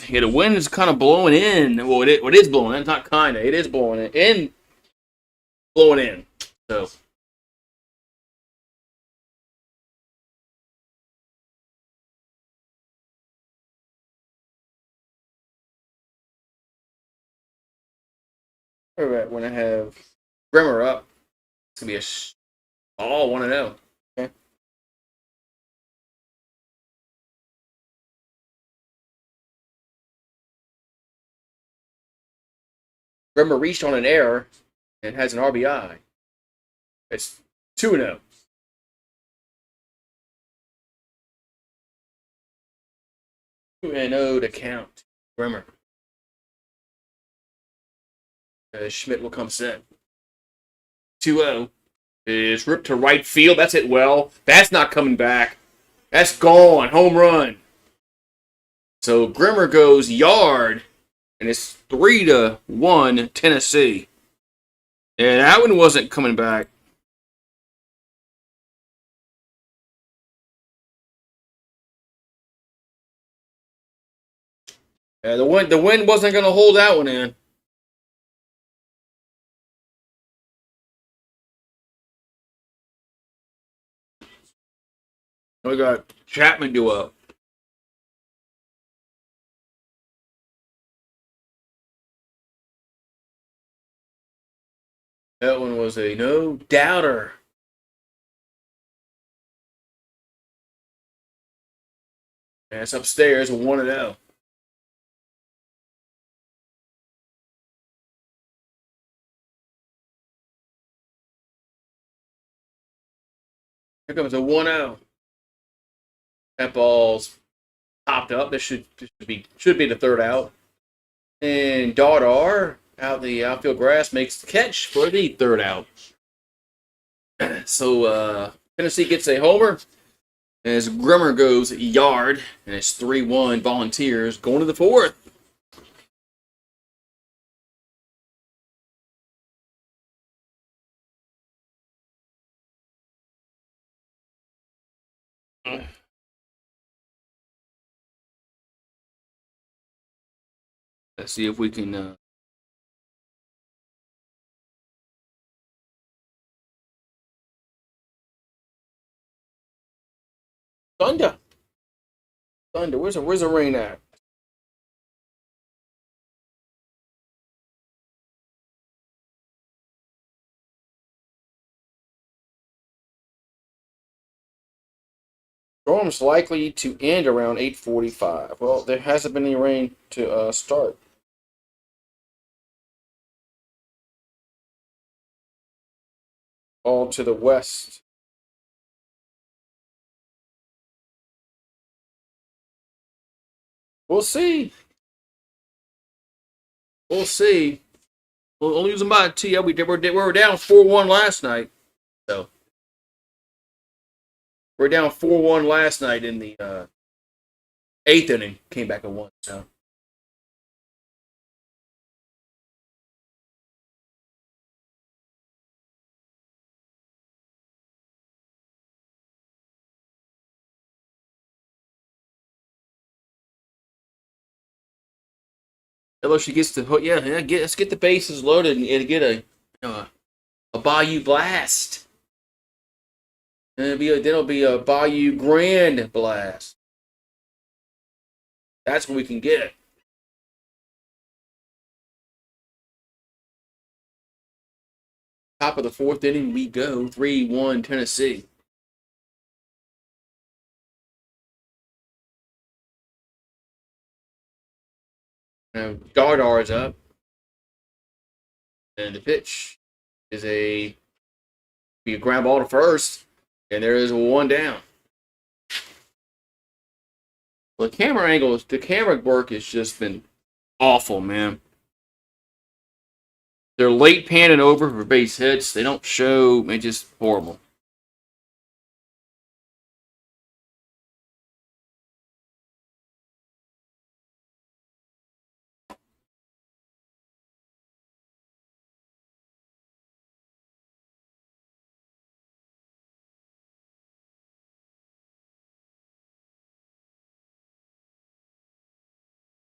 Yeah, the wind is kind of blowing in. Well, it is blowing in. It's not kind of. It is blowing in. Blowing in. So. All right, when I have Bremer up, it's going to be all 1-0. Okay. Bremer reached on an error and has an RBI. It's 2-0. 2-0 to count. Bremer. Schmidt will come set. 2-0 is ripped to right field. That's it well. That's not coming back. That's gone. Home run. So Grimmer goes yard, and it's 3-1 Tennessee. And that one wasn't coming back. The wind wasn't going to hold that one in. We got Chapman due up. That one was a no-doubter. And it's upstairs, 1-0. Here comes a 1-0. That ball's popped up. This should be the third out. And Dardar out the outfield grass makes the catch for the third out. So Tennessee gets a homer as Grimmer goes yard, and it's 3-1 Volunteers going to the fourth. Let's see if we can. Thunder. Where's the rain at? Storm's likely to end around 8:45. Well, there hasn't been any rain to start. All to the west. We'll see. We'll see. We'll lose them by 2. Yeah, we were down 4-1 last night. So we're down 4-1 last night in the 8th inning. Came back and won. So LSU gets the hook. Yeah. Let's get the bases loaded and get a Bayou blast. And it'll be a Bayou Grand blast. That's what we can get. Top of the 4th inning, we go 3-1 Tennessee. Now Dardar's up, and the pitch is be a ground ball to first, and there is 1 down. Well, the camera work has just been awful, man. They're late panning over for base hits. They don't show. It's just horrible.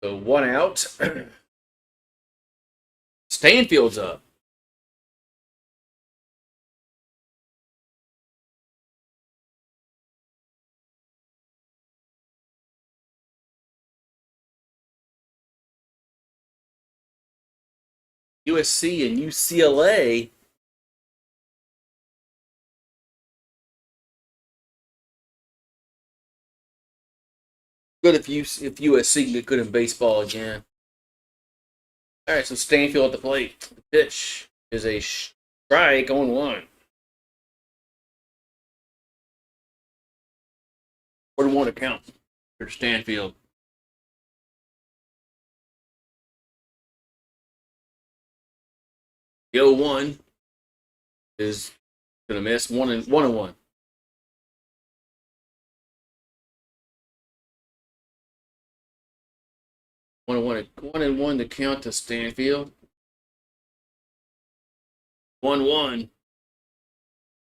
So 1 out. Stanfield's up. USC and UCLA. Good if USC can get good in baseball again. All right, so Stanfield at the plate. The pitch is a strike on 1. 4-1 to count for Stanfield. The 0-1 is gonna miss 1-1. 1-1 to count to Stanfield. 1-1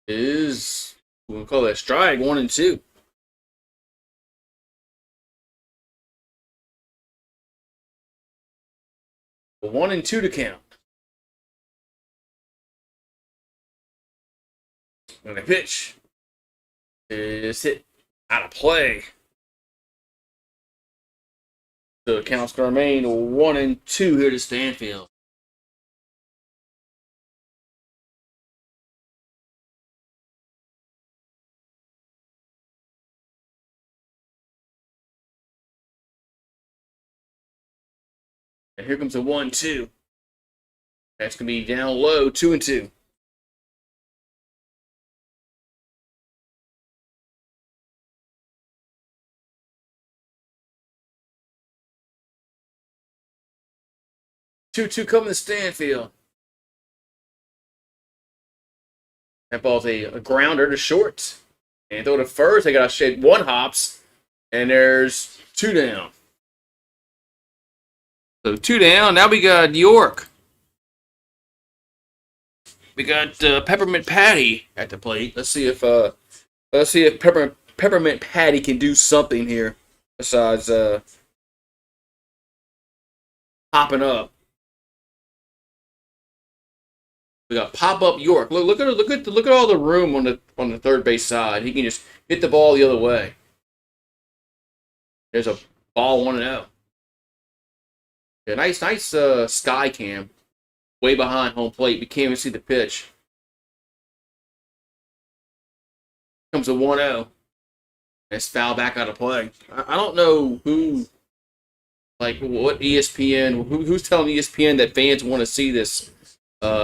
is we'll call that strike 1-2. But 1-2 to count. And the pitch is hit out of play. So the count's going to remain 1-2 here to Stanfield. And here comes a 1-2. That's going to be down low, 2-2. Two coming to Stanfield. That ball's a grounder to short. And throw to first. They got to shed 1 hops. And there's 2 down. So 2 down. Now we got York. We got Peppermint Patty at the plate. Let's see if Peppermint Patty can do something here besides popping up. We got pop up York. Look at all the room on the third base side. He can just hit the ball the other way. There's a ball 1-0. Yeah, nice sky cam. Way behind home plate. We can't even see the pitch. Comes a 1-0. It's foul back out of play. I don't know who, like, what ESPN, who's telling ESPN that fans want to see this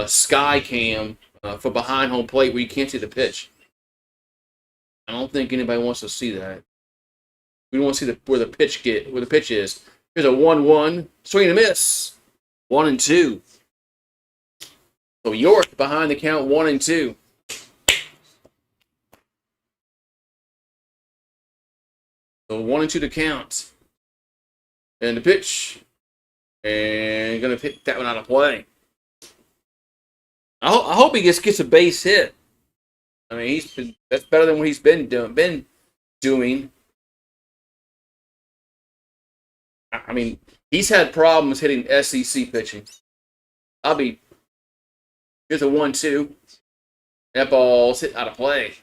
sky cam for behind home plate where you can't see the pitch. I don't think anybody wants to see that. We don't want to see where the pitch is. Here's a 1-1. Swing and a miss. 1-2. So York behind the count 1-2. So 1-2 to count. And the pitch. And gonna hit that one out of play. I hope he gets a base hit. I mean, that's better than what he's been doing. I mean, he's had problems hitting SEC pitching. Here's a 1-2. That ball's hit out of play.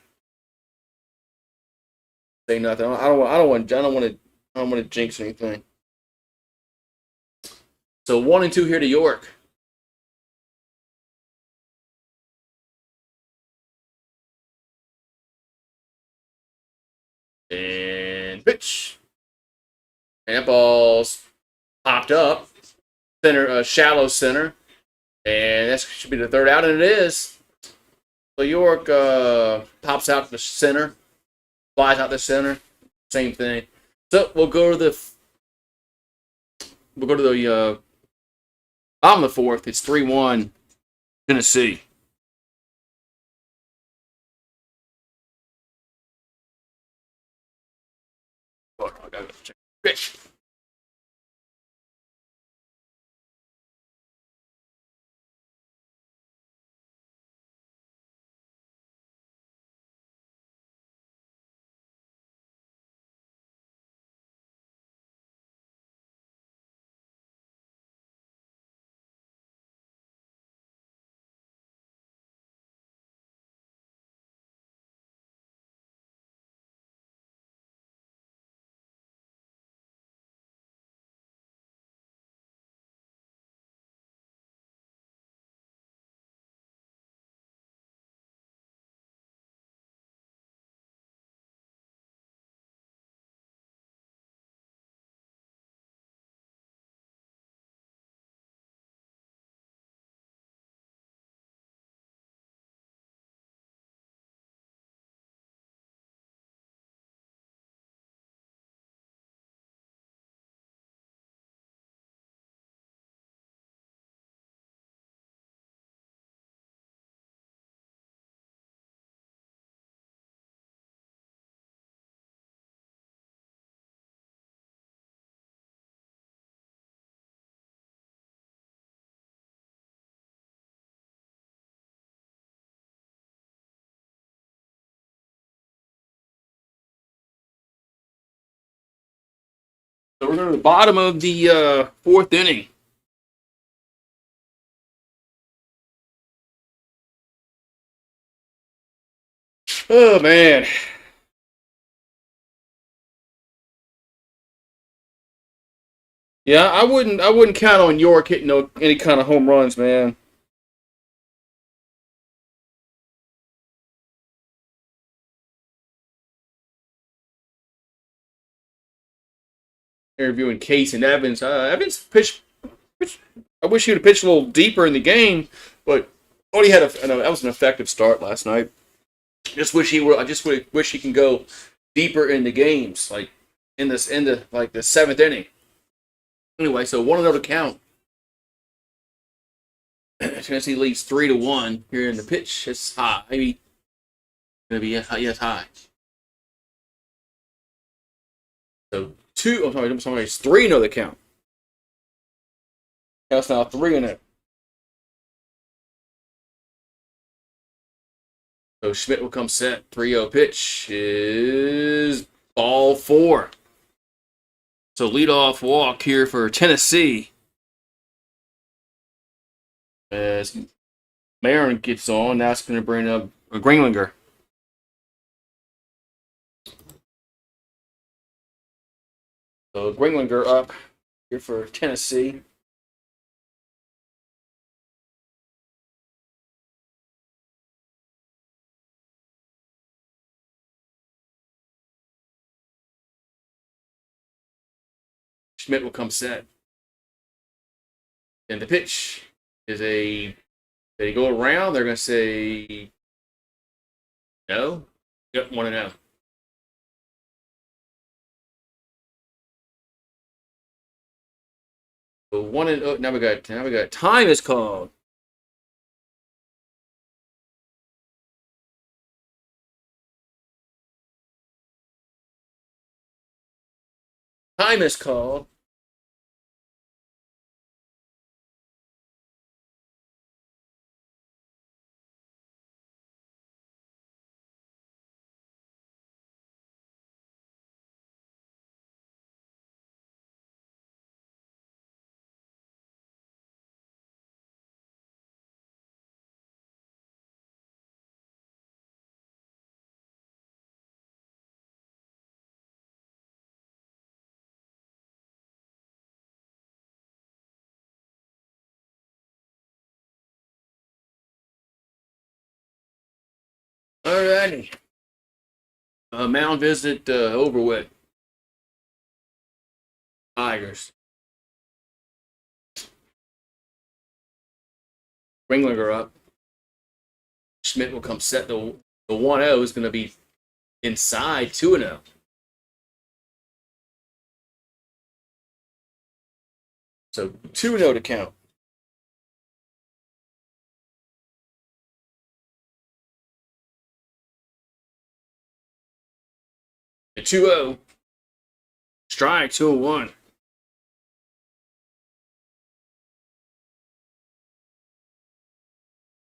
Say nothing. I don't want to jinx anything. So 1-2 here to York. And pitch. And that ball's popped up. Center, shallow center. And that should be the third out, and it is. So York pops out the center. Flies out the center. Same thing. So we'll go to the bottom of the fourth. It's 3-1 Tennessee. I gotta check. Pitch. So we're going to the bottom of the fourth inning. Oh man. Yeah, I wouldn't count on York hitting any kind of home runs, man. Interviewing Case and Evans. Evans pitched. I wish he would have pitched a little deeper in the game, but he had that was an effective start last night. I just wish he can go deeper in the games, like in the seventh inning. Anyway, so 1-0 to count. Tennessee leads 3-1 here in the pitch. It's high. Maybe Going to be yes high. So I'm sorry, it's 3-0 the count. That's now 3-0. So Schmidt will come set. 3-0 pitch is ball 4. So leadoff walk here for Tennessee. As Marin gets on, that's going to bring up Gringlinger. So Gringlinger up here for Tennessee. Schmidt will come set. And the pitch is they go around. They're going to say no. Yep, 1-0. So 1-0. Now we got time is called. Time is called. Alrighty. Mound visit over with. Tigers. Ringlinger up. Schmidt will come set. The 1-0 is going to be inside 2-0. So 2-0 to count. The 2-0. Strike 2-1.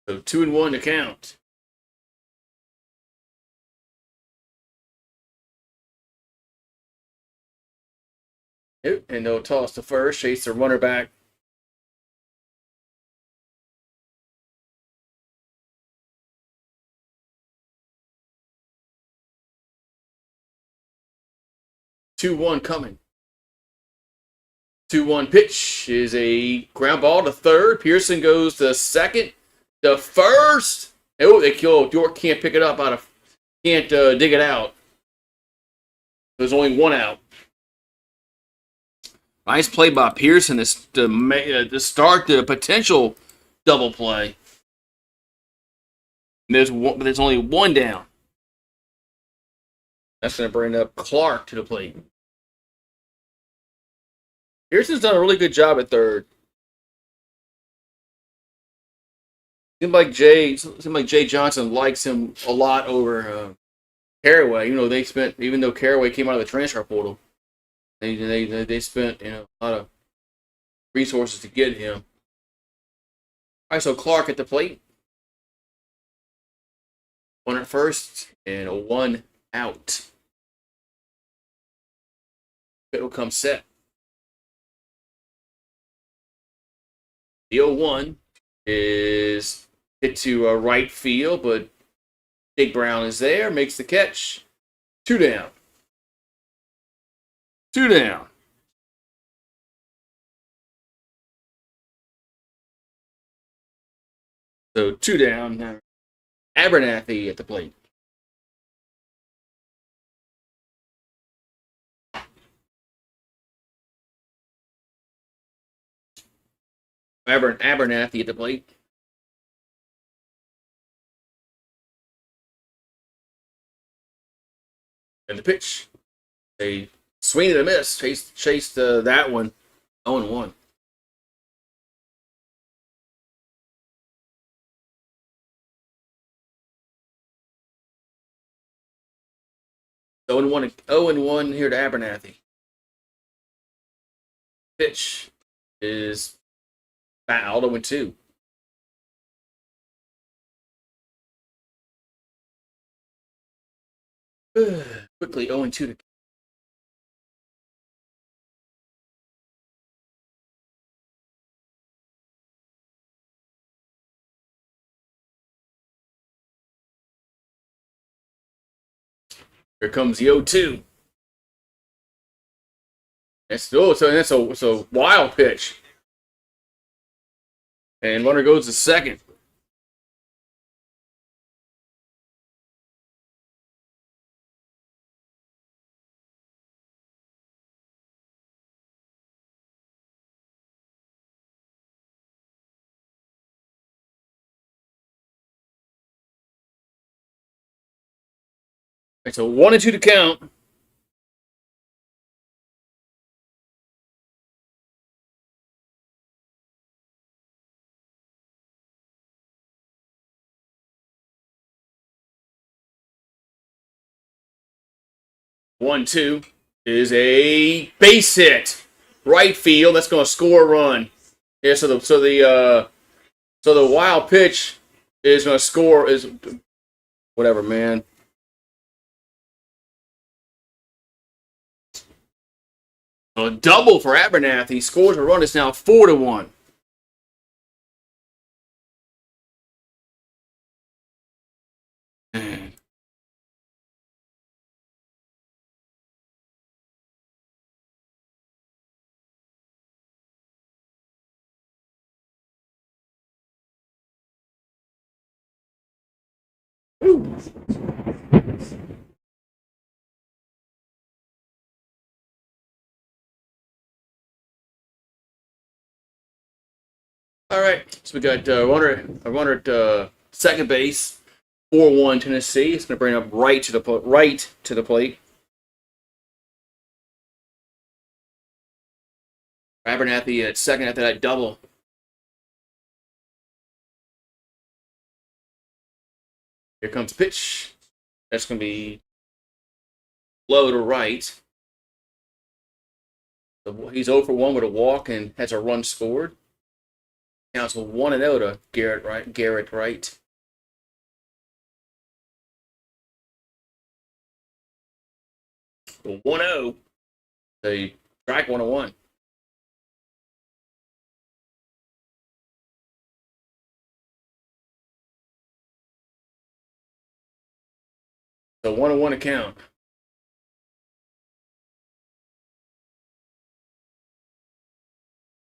So 2-1 to count. Yep, and they'll toss to first, chase the runner back. Two one coming. 2-1 pitch is a ground ball to third. Pearson goes to second. The first. Oh, they kill. York can't pick it up can't dig it out. There's only 1 out. Nice play by Pearson to start the potential double play. There's only 1 down. That's going to bring up Clark to the plate. Pearson's done a really good job at third. Seems like Jay Johnson likes him a lot over Caraway. Even though Caraway came out of the transfer portal, they spent a lot of resources to get him. All right, so Clark at the plate. 1 at first and a 1 out. It will come set. The 0-1 is hit to right field, but Jake Brown is there, makes the catch. 2 down. 2 down. So 2 down. Now Abernathy at the plate. Abernathy at the plate. And the pitch. A swing and a miss. Chased that one. 0-1. 0-1, 0-1 here to Abernathy. Pitch is fouled. 0-2. Quickly 0-2 to. Here comes the 0-2. That's a wild pitch. And runner goes to second. It's a 1-2 to count. One, two is a base hit, right field. That's going to score a run. Yeah, so the wild pitch is going to score is whatever, man. A double for Abernathy. Scores a run. It's now 4-1. All right, so we got a runner at second base, 4-1 Tennessee. It's going to bring up right to the plate. Abernathy at second after that double. Here comes pitch. That's going to be low to right. So he's 0-for-1 with a walk and has a run scored. Now it's a 1-0 to Garrett Wright. The 1-0. They strike 1-1. So 1-1 to count.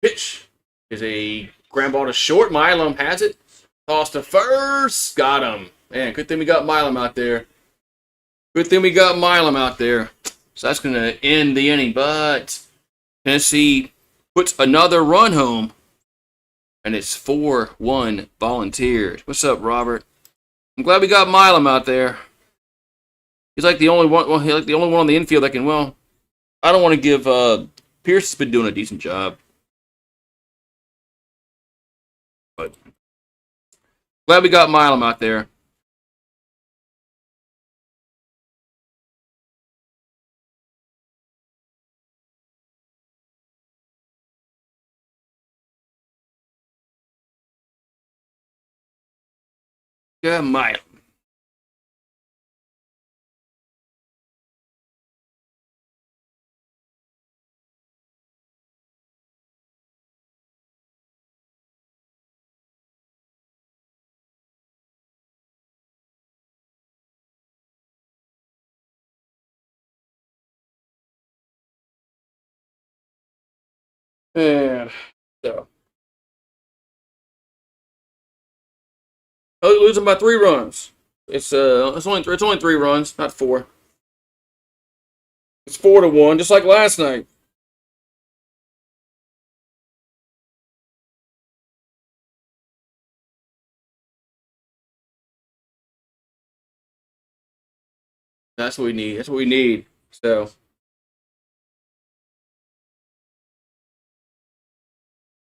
Pitch is a ground ball to short. Milam has it. Toss to first. Got him. Man, good thing we got Milam out there. So that's going to end the inning. But Tennessee puts another run home. And it's 4-1 Volunteers. What's up, Robert? I'm glad we got Milam out there. He's like the only one. Well, he's like the only one on the infield that can. Well, I don't want to give. Pierce has been doing a decent job, but glad we got Milam out there. Yeah, Milam. And so, losing by 3 runs. It's only 3 runs, not 4. It's 4-1, just like last night. That's what we need. So.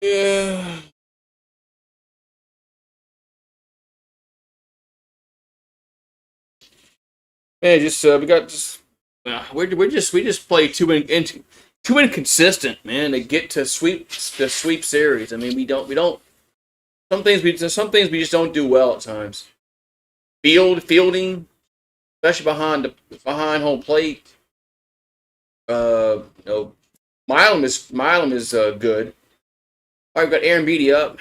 Yeah. Man, we got We just play too inconsistent, man, to get to the sweep series. I mean, we don't. Some things we just don't do well at times. Fielding, especially behind home plate. You know, Milam is good. All right, we've got Aaron Beatty up.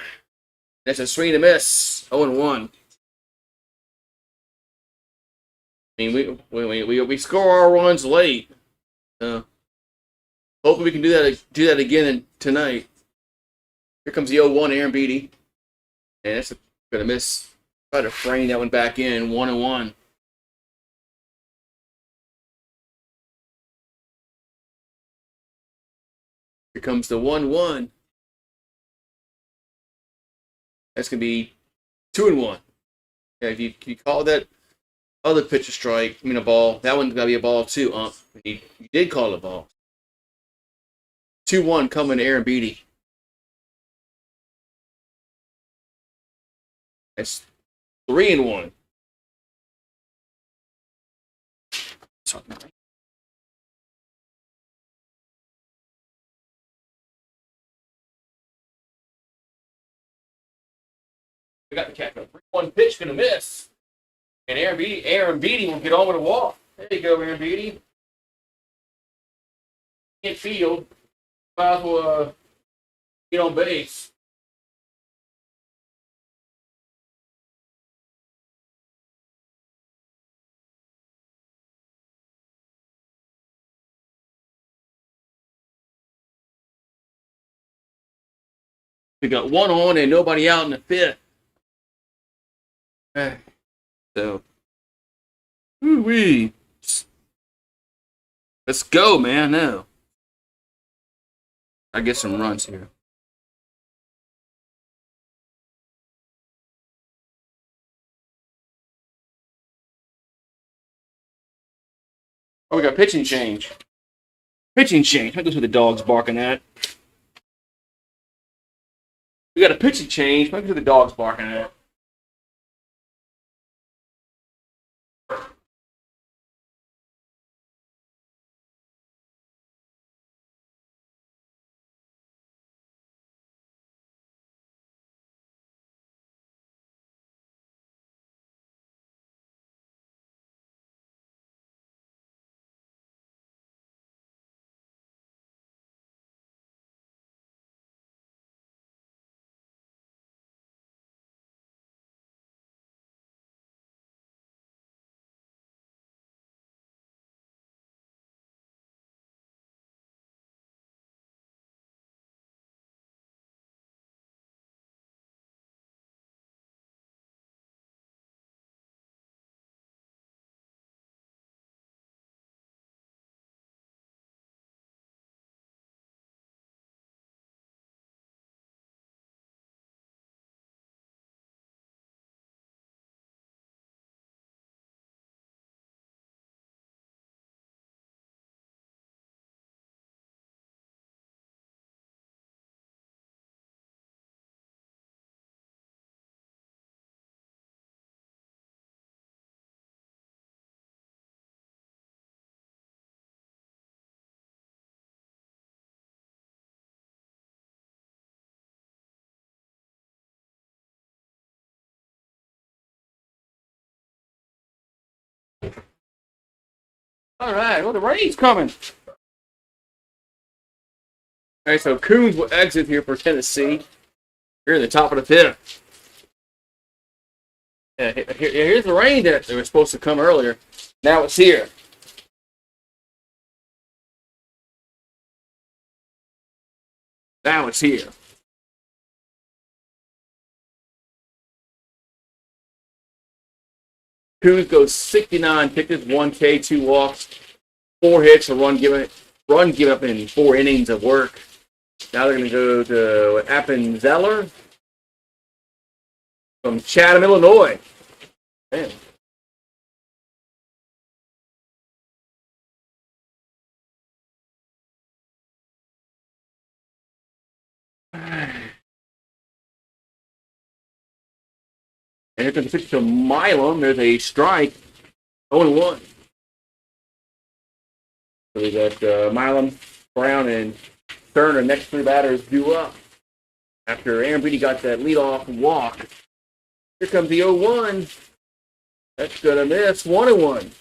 That's a swing and a miss. 0-1. I mean, we score our runs late. Hopefully we can do that again tonight. Here comes the 0-1 Aaron Beatty, and that's gonna miss. Try to frame that one back in. 1-1. Here comes the 1-1. That's gonna be 2-1. Yeah, if you call that other pitch a strike, I mean a ball, that one's gotta be a ball too. You did call it a ball. 2-1 coming to Aaron Beatty. That's 3-1. We got the catch. 3-1 pitch gonna miss. And Aaron Beatty will get on with a walk. There you go, Aaron Beatty. In field. Might as well get on base. We got one on and nobody out in the fifth. So, woo-wee. Let's go, man. No. I get some runs here. Oh, we got pitching change. Pitching change. That's what the dog's barking at. We got a pitching change. That's what the dog's barking at. All right, well, the rain's coming. All right, so Coons will exit here for Tennessee. Here in the top of the fifth. Yeah, here's the rain that was supposed to come earlier. Now it's here. Now it's here. Coons goes 69 pitches, 1K, 2 walks, 4 hits, a run given up in 4 innings of work. Now they're going to go to Appenzeller from Chatham, Illinois. Man. And here comes the pitch to Milam. There's a strike. 0-1. So we got Milam, Brown, and Turner. Next three batters due up. After Aaron Beatty got that leadoff walk, here comes the 0-1. That's going to miss. 1-1.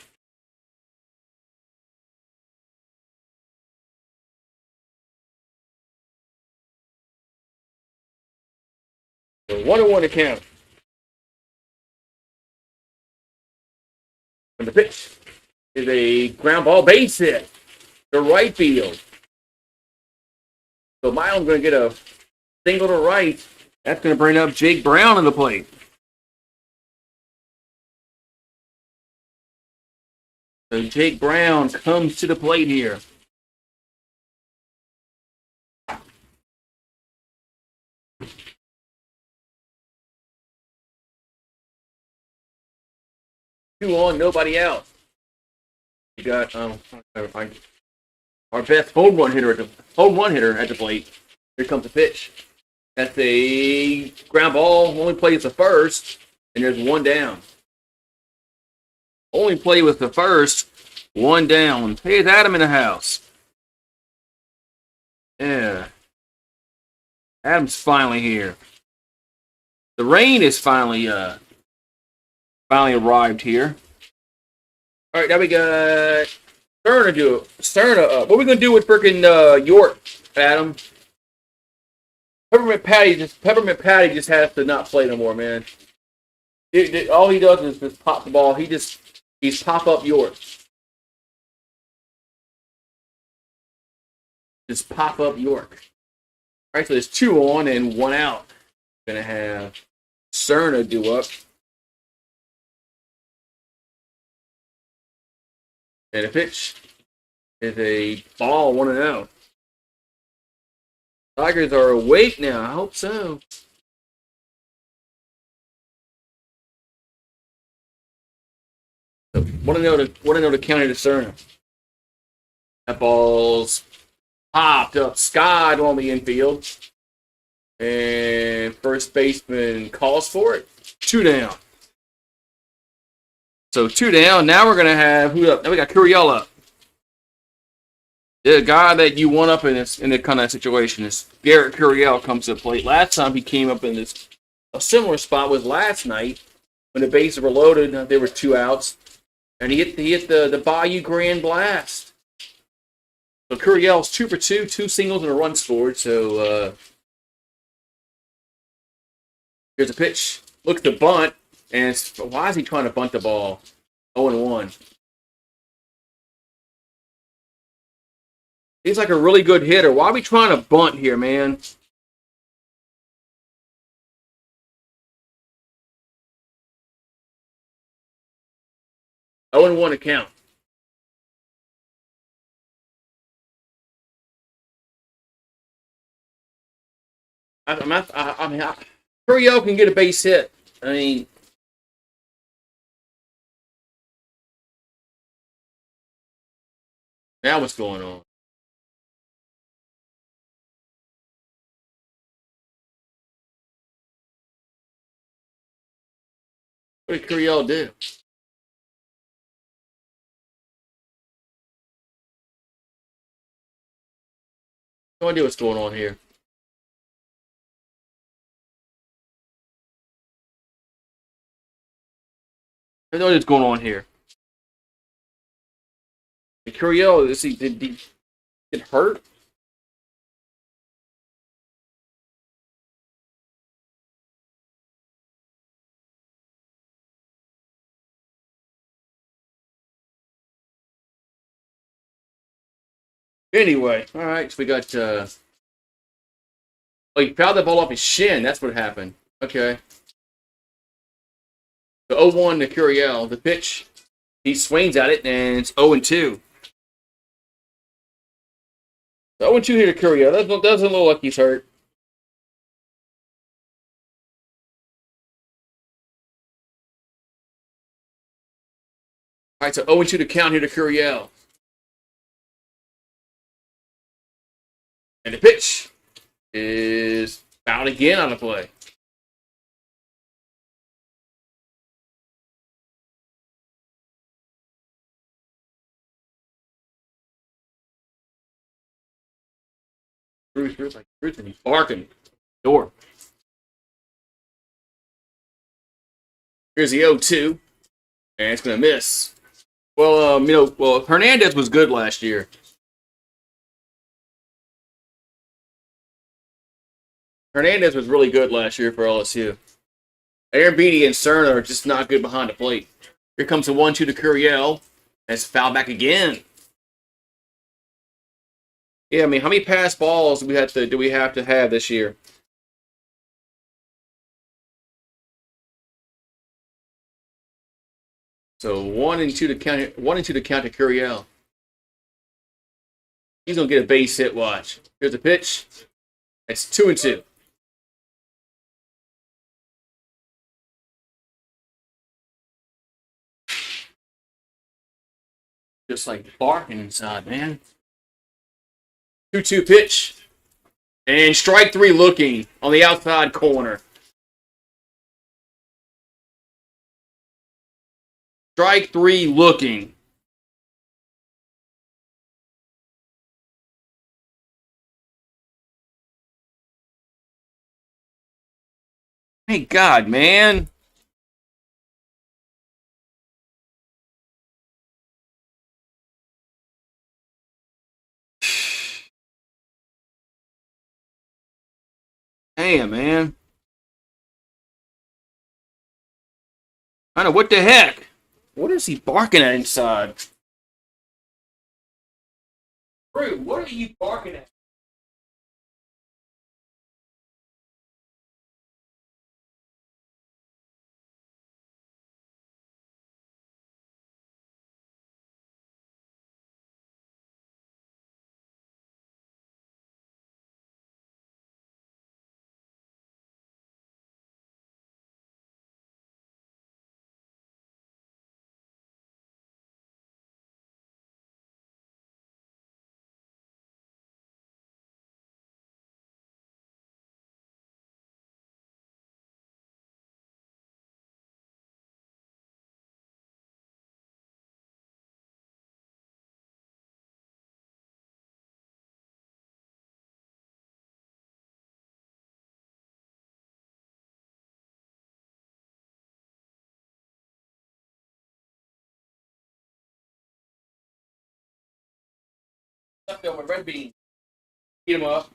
So 1-1 to count. And the pitch is a ground ball base hit to right field. So Milam's going to get a single to right. That's going to bring up Jake Brown on the plate. So Jake Brown comes to the plate here. Two on, nobody out. You got our best home run hitter at the plate. Here comes the pitch. That's a ground ball. Only plays the first, and there's one down. Only play with the first, one down. Hey, Adam in the house. Yeah. Adam's finally here. The rain is finally arrived here. All right, now we got Cerna. What are we gonna do with freaking York, Adam? Peppermint Patty just has to not play no more, man. All he does is just pop the ball. He's pop up York. Just pop up York. All right, so there's two on and one out. Gonna have Cerna do up. And the pitch is a ball, 1-0. Tigers are awake now. I hope so. So 1-0 to County to Cerna. That ball's popped up, skied on the infield. And first baseman calls for it. 2 down. So 2 down. Now we're going to have who up? Now we got Curiel up. The guy that you want up in this kind of situation is Derek Curiel comes to the plate. Last time he came up in a similar spot was last night when the bases were loaded. There were 2 outs, and he hit the Bayou Grand Blast. So Curiel's 2 for 2, 2 singles and a run scored. So here's a pitch. Looks to bunt. And why is he trying to bunt the ball? 0-1. He's like a really good hitter. Why are we trying to bunt here, man? Oh and 1 to count. Curiel can get a base hit. I mean, now what's going on? What did Curiel do? No idea what's going on here. I know what's going on here. Curiel, did he get hurt? Anyway, all right. So we got. He fouled the ball off his shin. That's what happened. Okay. The 0-1 to Curiel. The pitch. He swings at it, and it's 0-2. The 0-2 here to Curiel. That doesn't look like he's hurt. All right, so 0-2 to count here to Curiel. And the pitch is fouled again on the play. Bruce like Bruce, and he's barking. Door. Here's the 0-2, and it's gonna miss. Well, Hernandez was good last year. Hernandez was really good last year for LSU. Aaron Beatty and Cerna are just not good behind the plate. Here comes the 1-2 to Curiel. That's foul back again. Yeah, I mean, how many pass balls do we have to have this year? So 1-2 to count. 1-2 to count to Curiel. He's gonna get a base hit. Watch. Here's the pitch. It's 2-2. Just like barking inside, man. 2-2 pitch. And strike 3 looking on the outside corner. Strike 3 looking. Thank God, man. Damn, man. I know what the heck. What is he barking at inside? Drew, what are you barking at? Up there with red bean. Eat him up.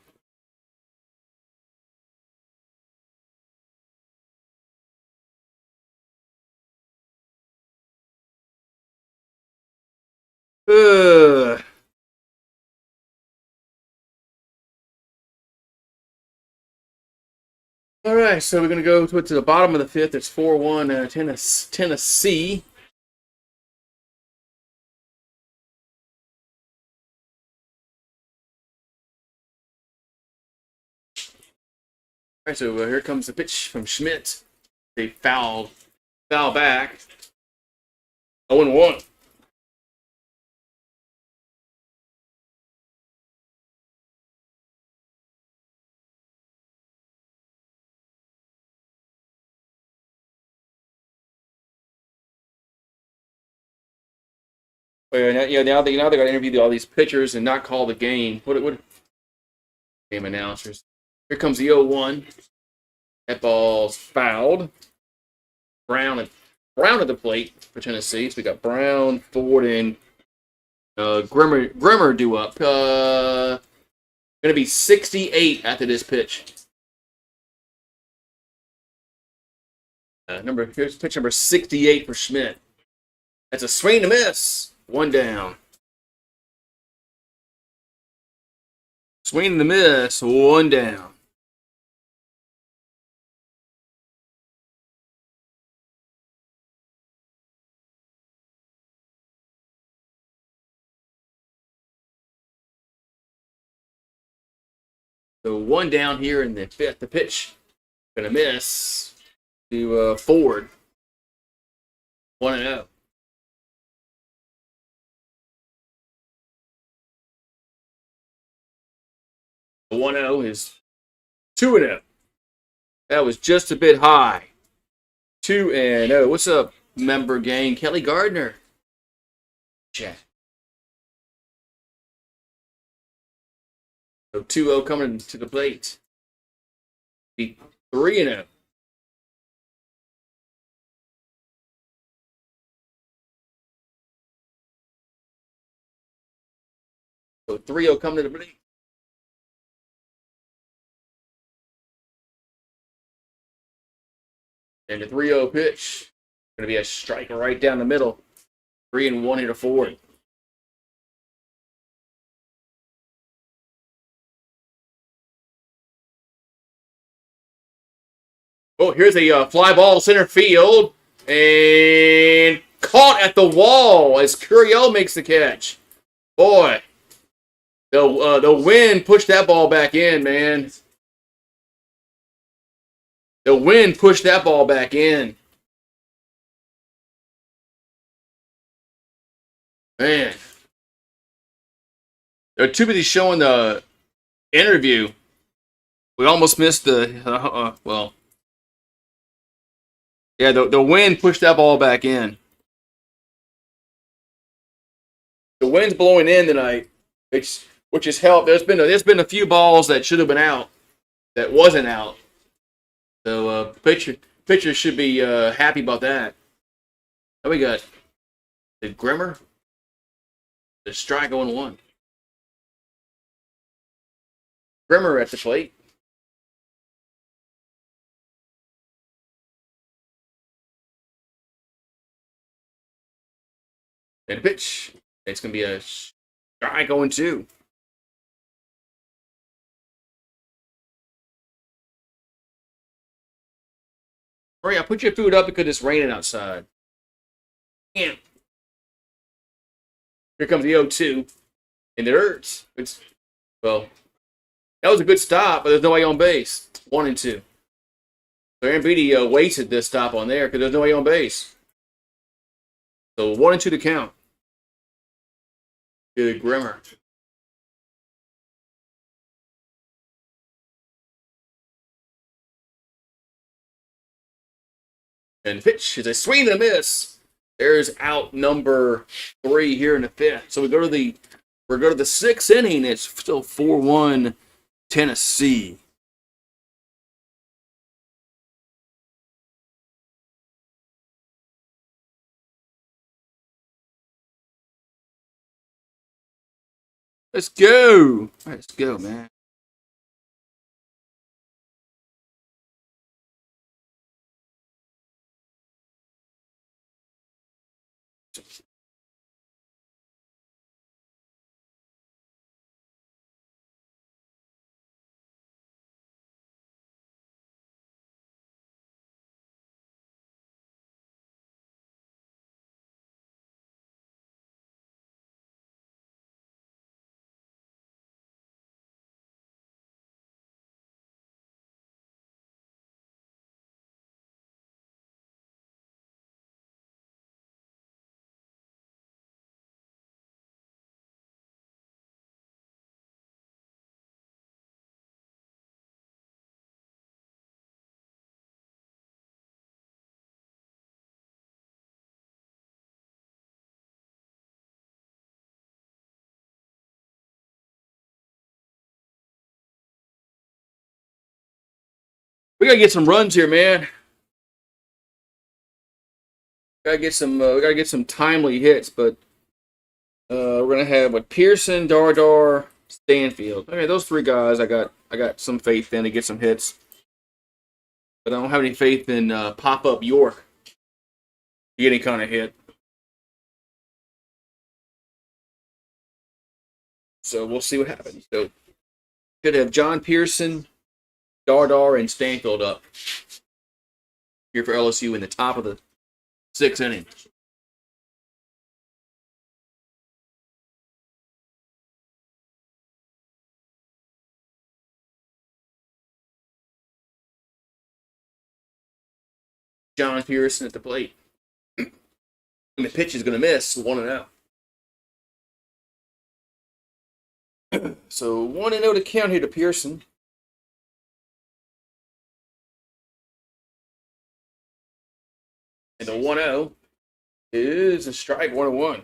Ugh. All right, so we're going to go to the bottom of the fifth. It's 4-1 Tennessee. All right, so here comes the pitch from Schmidt. They foul back. 0-1. Now they got to interview all these pitchers and not call the game. What game announcers? Here comes the 0-1. That ball's fouled. Brown at the plate for Tennessee. So we got Brown, Ford, and Grimmer due up. Going to be 68 after this pitch. Here's pitch number 68 for Schmidt. That's a swing to miss. 1 down. Swing and the miss. 1 down. So 1 down here in the fifth. The pitch gonna miss to Ford. 1-0. The 1-0 is 2-0. That was just a bit high. 2-0. What's up, member gang? Kelly Gardner. Chat. So 2-0 coming to the plate. Be 3-0. So 3-0 coming to the plate. And the 3-0 pitch. Going to be a strike right down the middle. 3-1 here to Ford. Oh, here's a fly ball center field. And caught at the wall as Curiel makes the catch. Boy, the wind pushed that ball back in, man. The wind pushed that ball back in. Man. They're too busy showing the interview. We almost missed the, well. Yeah, the wind pushed that ball back in. The wind's blowing in tonight, which has helped. There's been a few balls that should have been out that wasn't out. So pitcher should be happy about that. Now we got the Grimmer, the strike 0-1. Grimmer at the plate. And pitch. It's going to be a strike 0-2. Hurry up, put your food up because it's raining outside. Yeah. Here comes the 0-2. And it hurts. Well, that was a good stop, but there's nobody on base. 1-2. So Aaron Beatty wasted this stop on there because there's nobody on base. So 1-2 to count. Good Grimmer. And pitch is a swing and a miss. There's out number 3 here in the 5th. So we go to the 6th inning. It's still 4-1 Tennessee. Let's go. Let's go, man. We gotta get some runs here, man. We gotta get some timely hits, but we're gonna have Pearson, Dar, Stanfield. Okay, those 3 guys, I got some faith in to get some hits, but I don't have any faith in pop-up York to get any kind of hit. So we'll see what happens. So could have John Pearson, Dar, and Stanfield up here for LSU in the top of the 6th inning. John Pearson at the plate. And the pitch is going to miss 1-0. So 1-0 to count here to Pearson. And the 1-0 is a strike 1-1.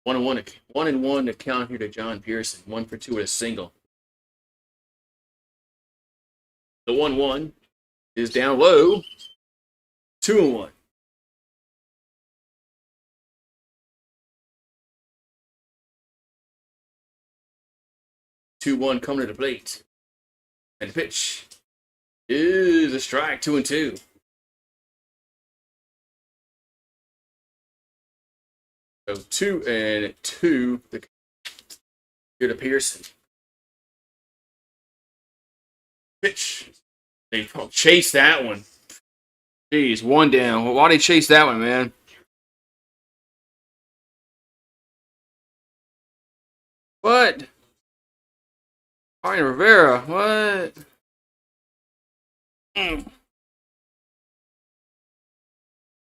1-1 to count here to John Pearson. 1 for 2 with a single. The 1-1 is down low. 2-1. Two-one coming to the plate. And the pitch is a strike. 2-2. So 2-2. Here to Pearson. Pitch. They chase that one. Jeez, 1 down. Well, why did they chase that one, man? What? Ryan Rivera, what? Curious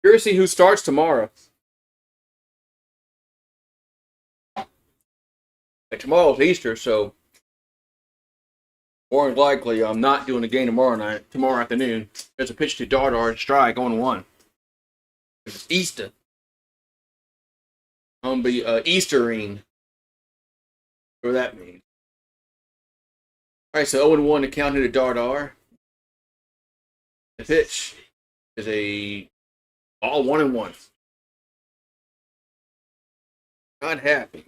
to see who starts tomorrow. And tomorrow's Easter, so more than likely I'm not doing a game tomorrow afternoon. There's a pitch to Dardar, strike, 0-1. It's Easter. I'm gonna be Eastering. What that means. Alright, so 0-1 to count to Dardar. The pitch is a all 1-1. Not happy.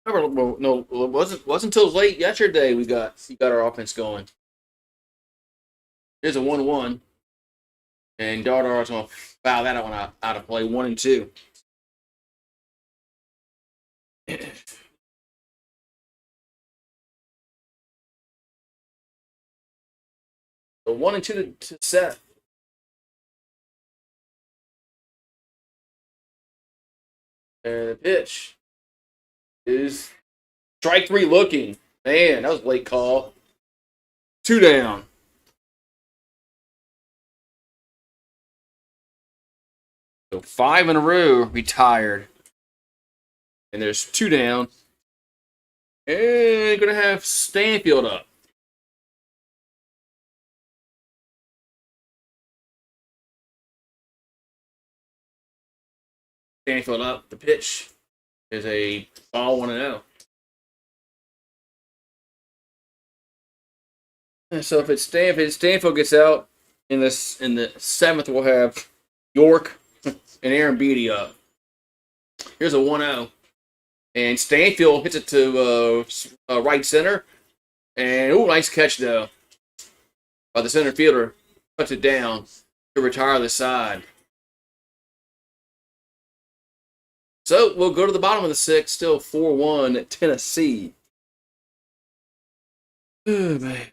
No, it wasn't until late yesterday we got our offense going. Here's a 1-1, and Dardar's gonna foul that one out of play. 1-2. So 1-2 to Seth. And the pitch is strike 3 looking. Man, that was a late call. 2 down. So 5 in a row retired. And there's 2 down. And gonna have Stanfield up. Stanfield up. The pitch is a ball 1-0. So if Stanfield gets out in the 7th, we'll have York and Aaron Beatty up. Here's a 1-0, and Stanfield hits it to right center, and nice catch though by the center fielder. Puts it down to retire the side. So we'll go to the bottom of the 6th, still 4-1 Tennessee. Oh, man.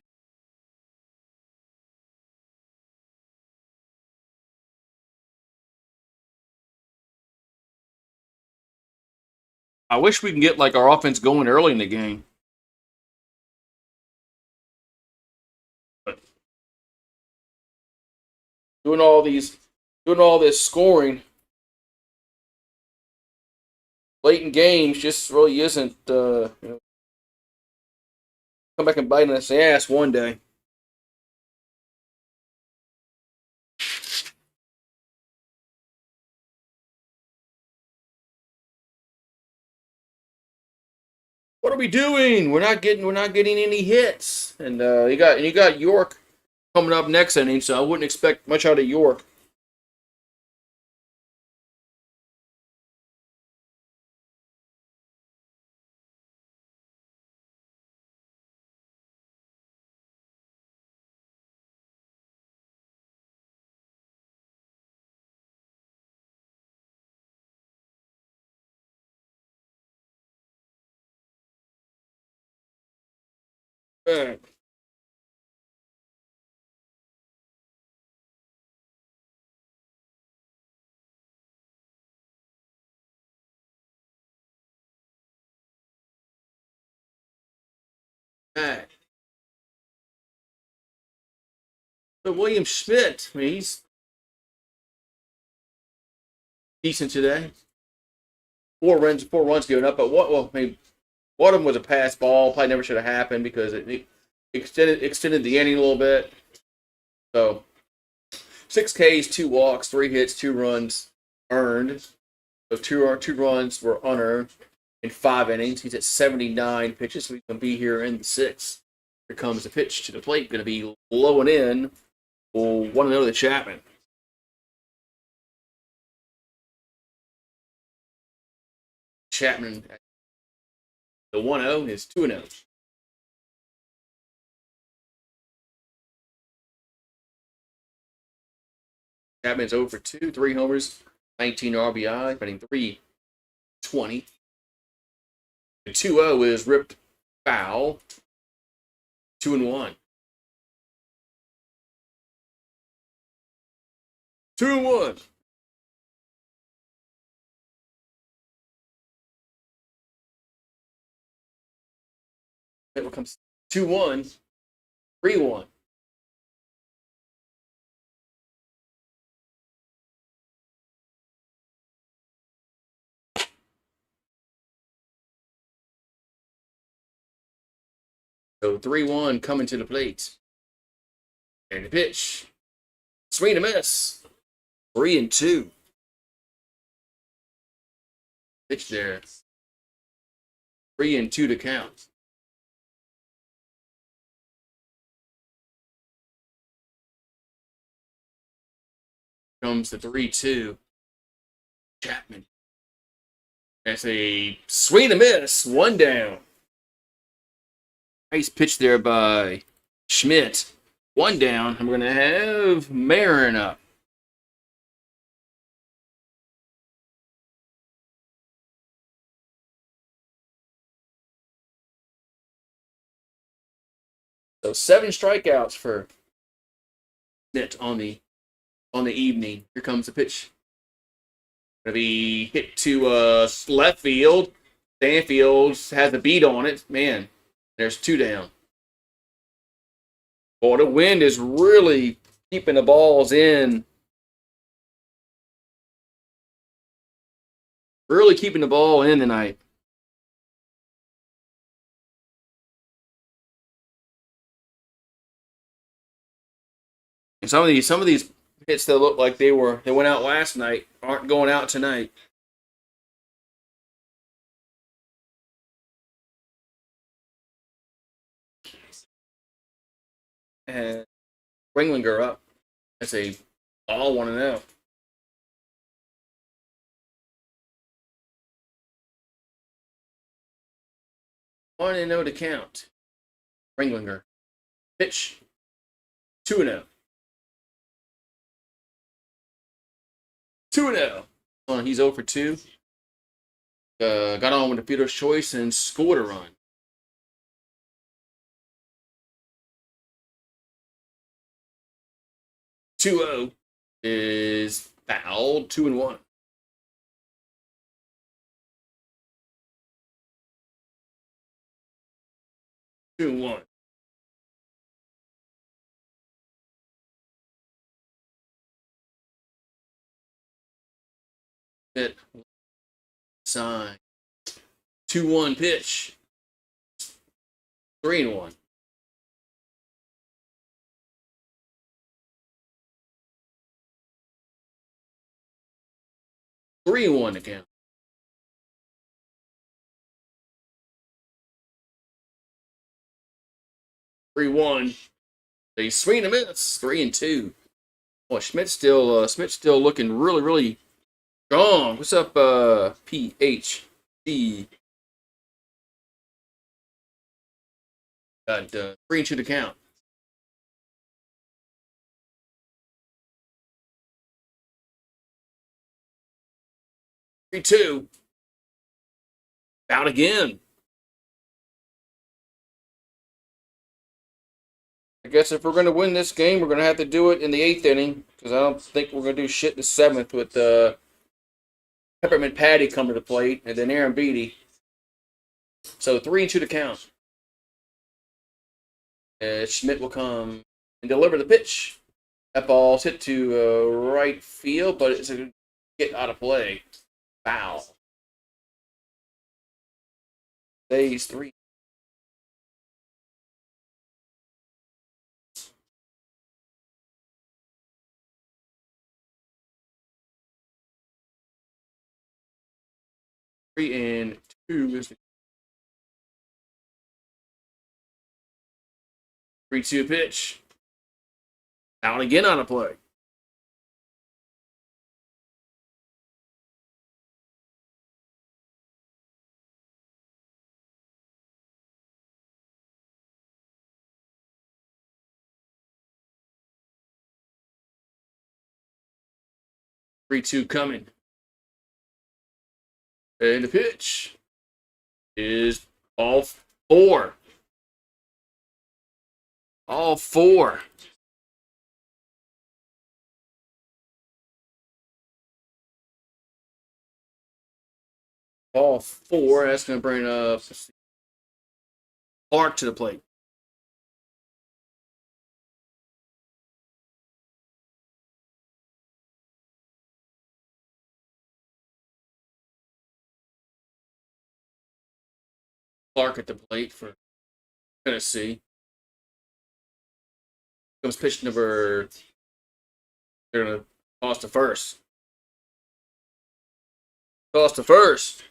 I wish we can get like our offense going early in the game. But doing all this scoring late in games just really isn't, come back and bite us in the ass one day. What are we doing? We're not getting any hits. And you got York coming up next inning, so I wouldn't expect much out of York. Right. Right. So William Schmidt, I mean, he's decent today. Four runs given up, but one of them was a pass ball. Probably never should have happened because it extended the inning a little bit. So 6 Ks, 2 walks, 3 hits, 2 runs earned. So two runs were unearned in 5 innings. He's at 79 pitches, so he's going to be here in the 6th. Here comes the pitch to the plate, going to be low and in. We'll 1-0 to Chapman. Chapman, the 1-0 is 2-0. Chapman's 0 for 2, 3 homers, 19 RBI, batting .320. The 2-0 is ripped foul. 2-1. 2-1. It becomes 2-1, 3-1. So 3-1 coming to the plate. And the pitch. Swing and a miss. 3-2. Pitch there. 3-2 to count. Comes the 3-2. Chapman. That's a swing and a miss. 1 down. Nice pitch there by Schmidt. 1 down. And we're going to have Marin up. So 7 strikeouts for Schmidt on the evening. Here comes the pitch. Going to be hit to left field. Stanfield has a beat on it. Man, there's 2 down. Boy, the wind is really keeping the balls in. Really keeping the ball in tonight. And some of these hits that look like they went out last night aren't going out tonight. And Ringlinger up. That's a all 1-0. One and 0 to count. Ringlinger. Pitch. 2-0. 2-0. He's 0 for 2. Got on with the fielder's choice and scored a run. .20 is fouled. 2-1. Two and one. Hit. Sign. 2-1 pitch. 3-1. (3-1) again. 3-1. They swing and miss. 3-2. Boy, Schmidt's still looking really strong. What's up, PhD? Got 3-2 to count. (3-2). Out again. I guess if we're going to win this game, we're going to have to do it in the 8th inning, because I don't think we're going to do shit in the 7th with Peppermint Patty coming to the plate, and then Aaron Beatty. So 3-2 to count. Schmidt will come and deliver the pitch. That ball's hit to right field, but it's a get out of play. Foul. Stays 3. 3-2 is the 3-2 pitch. Out again on a play. Three-two coming. And the pitch is all four. All four. All four. That's going to bring up Clark to the plate. Clark at the plate for Tennessee. Comes pitch number. They're going to toss to first. Toss to first.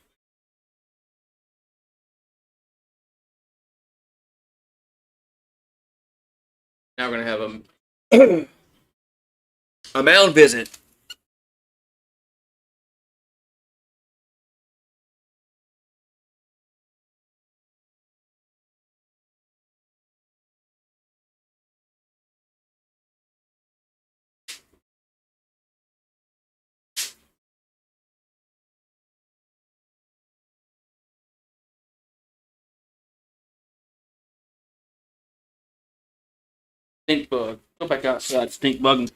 Now we're going to have a mound visit. Stink bug. Go back outside, stink bug.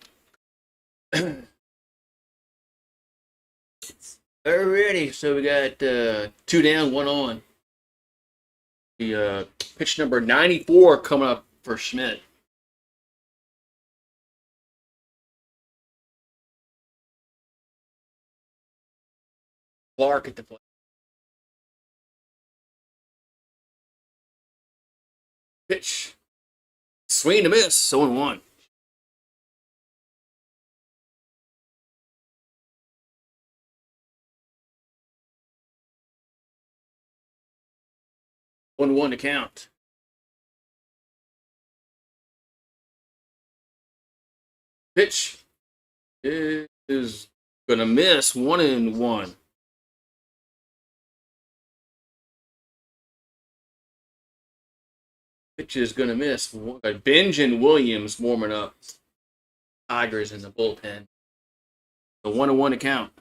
Alrighty, so we got 2 down, 1 on. The pitch number 94 coming up for Schmidt. Clark at the plate. Pitch. Swing to miss. 0-1. One to count. Pitch is gonna miss. 1-1. Pitch is gonna miss. Benj and Williams warming up. Tigers in the bullpen. So 1-1 to count.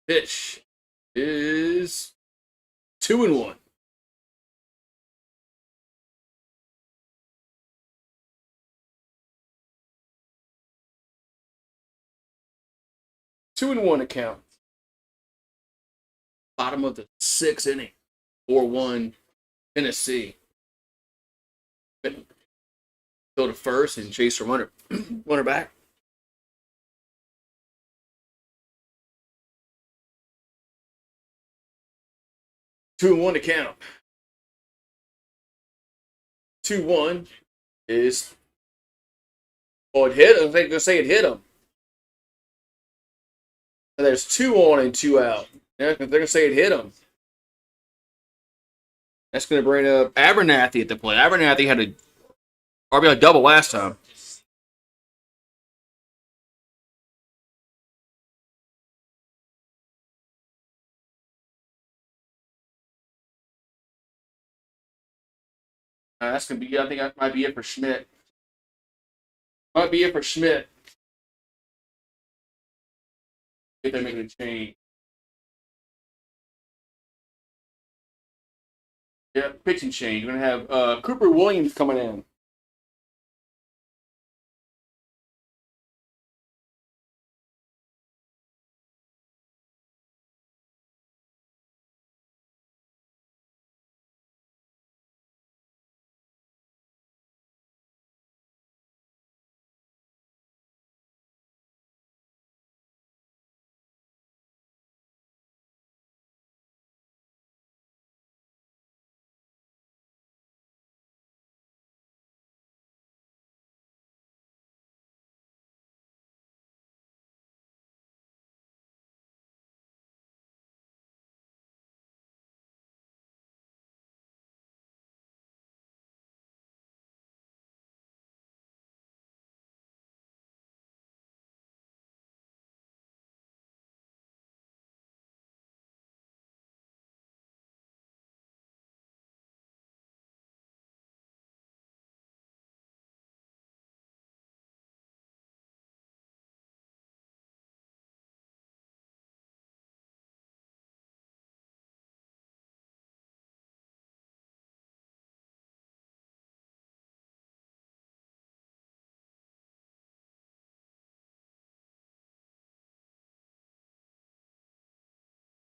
Pitch is 2-1. Two and 1 to count. Bottom of the 6th inning. 4-1 Tennessee. Go to first and chase a runner back. 2-1 to count. 2-1 is. Oh, it hit him. They're going to say it hit him. And there's 2 on and 2 out. They're going to say it hit him. That's going to bring up Abernathy at the plate. Abernathy had a RBI double last time. That's going to be, I think that might be it for Schmidt. Might be it for Schmidt. If they're making a change. Yeah, pitching change. We're going to have Cooper Williams coming in.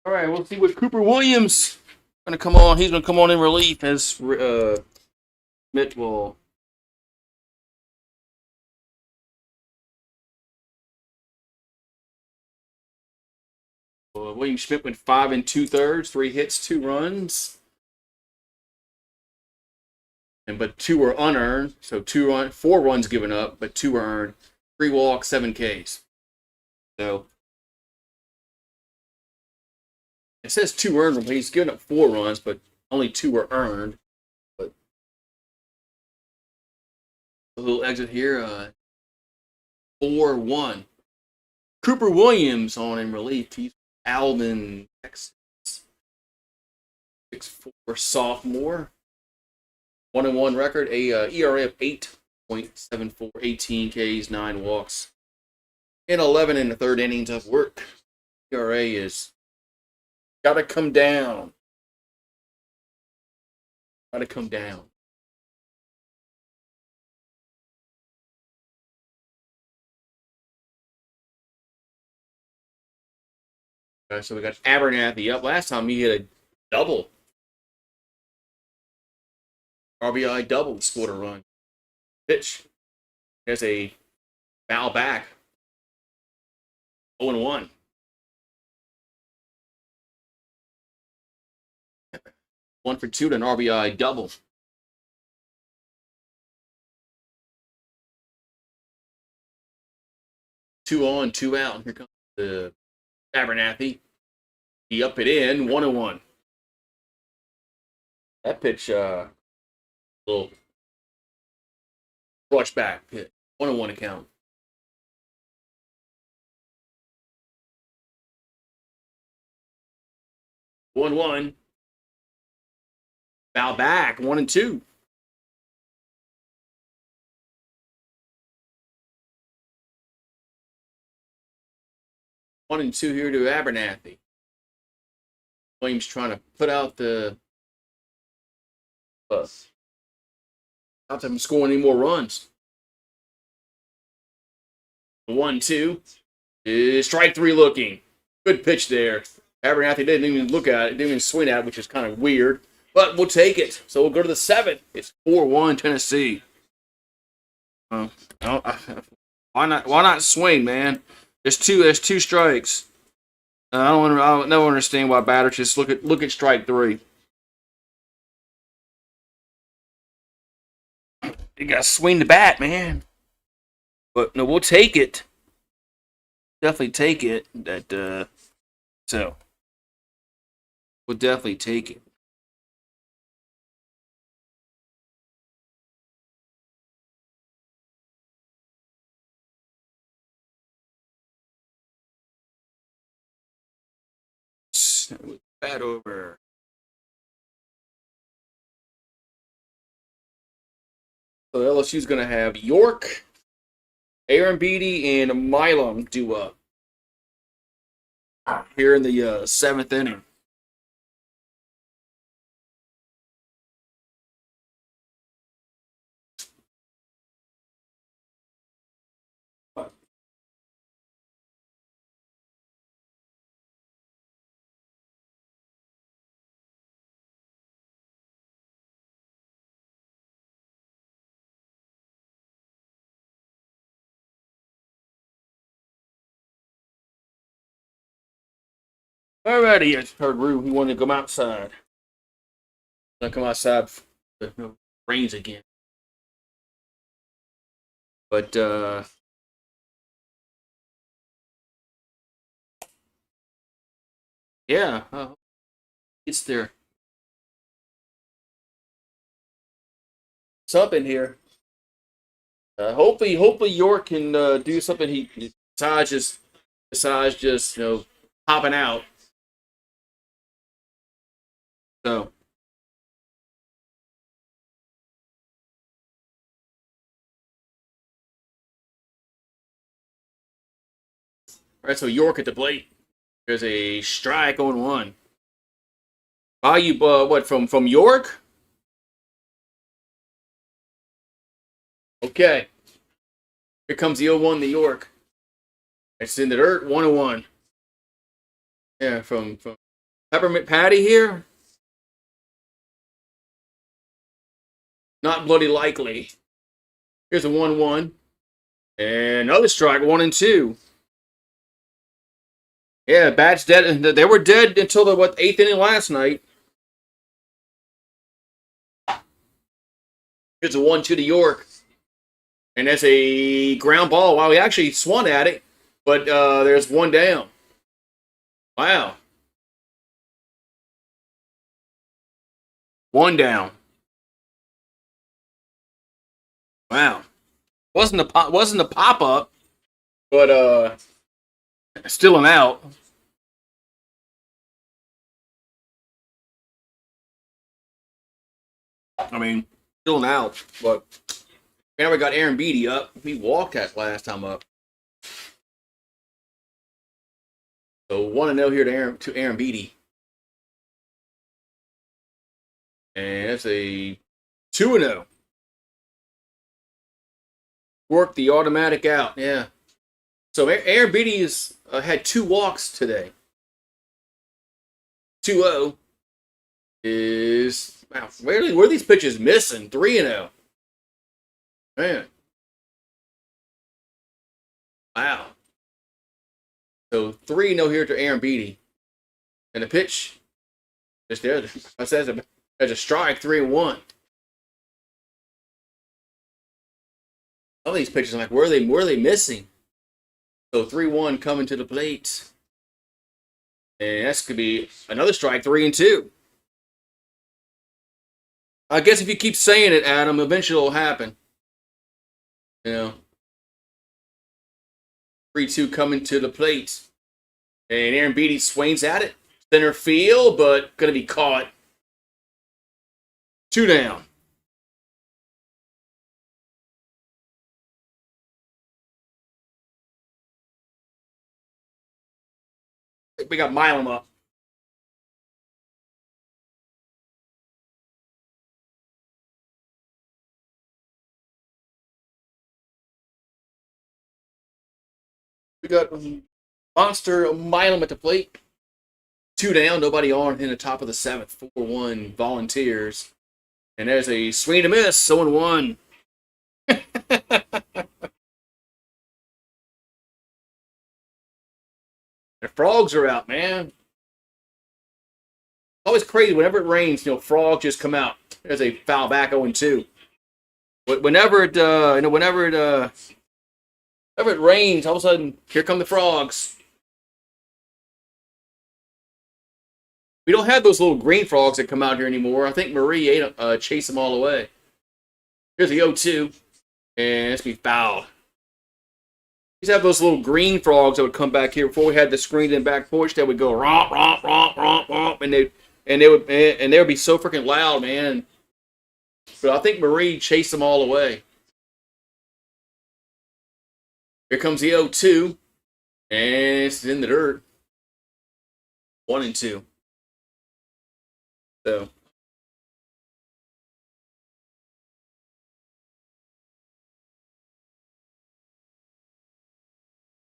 All right, we'll see what Cooper Williams gonna come on. He's gonna come on in relief as Mitch will. William Schmidt went 5 2/3, 3 hits, 2 runs, but 2 were unearned. So 4 runs given up, but 2 were earned. 3 walks, 7 Ks. So it says 2 earned. He's given up 4 runs, but only 2 were earned. But a little exit here. 4-1. Cooper Williams on in relief. He's Alvin, Texas. 6'4" sophomore. 1-1 record. A ERA of 8.74. 18 Ks, 9 walks. And 11 in the third innings of work. ERA is got to come down. Got to come down. So we got Abernathy up. Last time he hit a double. RBI double, scored a run. Pitch. There's a foul back. 0-1. One for 2 to an RBI double. 2 on, 2 out. Here comes the Abernathy. He up it in, 1-1. That pitch, little brush back pitch. 1-1 account. One. Foul back, 1-2. One and two here to Abernathy. Williams trying to put out the bus. Not to score any more runs. 1-2 is strike 3 looking. Good pitch there. Abernathy didn't even look at it, didn't even swing at it, which is kind of weird. But we'll take it. So we'll go to the 7th. It's 4-1 Tennessee. Why not swing, man? There's two strikes. I don't understand why batters just look at strike 3. You gotta swing the bat, man. But no, we'll take it. Definitely take it. So we'll definitely take it. Bat over. So LSU's going to have York, Aaron Beatty, and Milam do up here in the 7th inning. Alrighty, I heard Rue. He wanted to come outside. Not come outside. It rains again. But yeah, it's there. Something here. Hopefully York can do something. Besides just popping out. So. All right, so York at the plate. There's a strike on 1. Value, what, from York? Okay. Here comes the 0-1 to York. It's in the dirt, 1-1. Yeah, from Peppermint Patty here. Not bloody likely. Here's a 1-1. And another strike, 1 and 2. Yeah, Bats dead. They were dead until the 8th inning last night. Here's a 1-2 to York. And that's a ground ball. Wow, he actually swung at it. But there's 1 down. Wow. 1 down. Wow. Wasn't a pop up, but still an out. I mean, still an out, but now we got Aaron Beatty up. He walked that last time up. So 1-0 here to Aaron Beatty. And that's a 2-0. Work the automatic out, yeah. So Aaron Beatty has had 2 walks today. 2-0 is, wow, where are these pitches missing? 3-0. Man. Wow. So 3-0 here to Aaron Beatty. And the pitch, just there. That's a strike, 3-1. Some of these pitches, I'm like, where are they missing? So 3-1 coming to the plate. And that's could be another strike, 3-2. I guess if you keep saying it, Adam, eventually it'll happen. You know. 3-2 coming to the plate. And Aaron Beatty swings at it. Center field, but going to be caught. 2 down. We got Milam up. We got Monster Milam at the plate. 2 down, nobody on in the top of the 7th. 4-1 Volunteers. And there's a swing and a miss, 0-1. The frogs are out, man. Always crazy. Whenever it rains, frogs just come out. There's a foul back 0-2. Whenever it rains, all of a sudden, here come the frogs. We don't have those little green frogs that come out here anymore. I think Marie chased them all away. Here's the 0-2, and it's be fouled. We used to have those little green frogs that would come back here before we had the screened in back porch that would go romp, romp, romp, romp, romp, and they would be so freaking loud, man. But I think Marie chased them all away. Here comes the 0-2, and it's in the dirt. 1-2. So.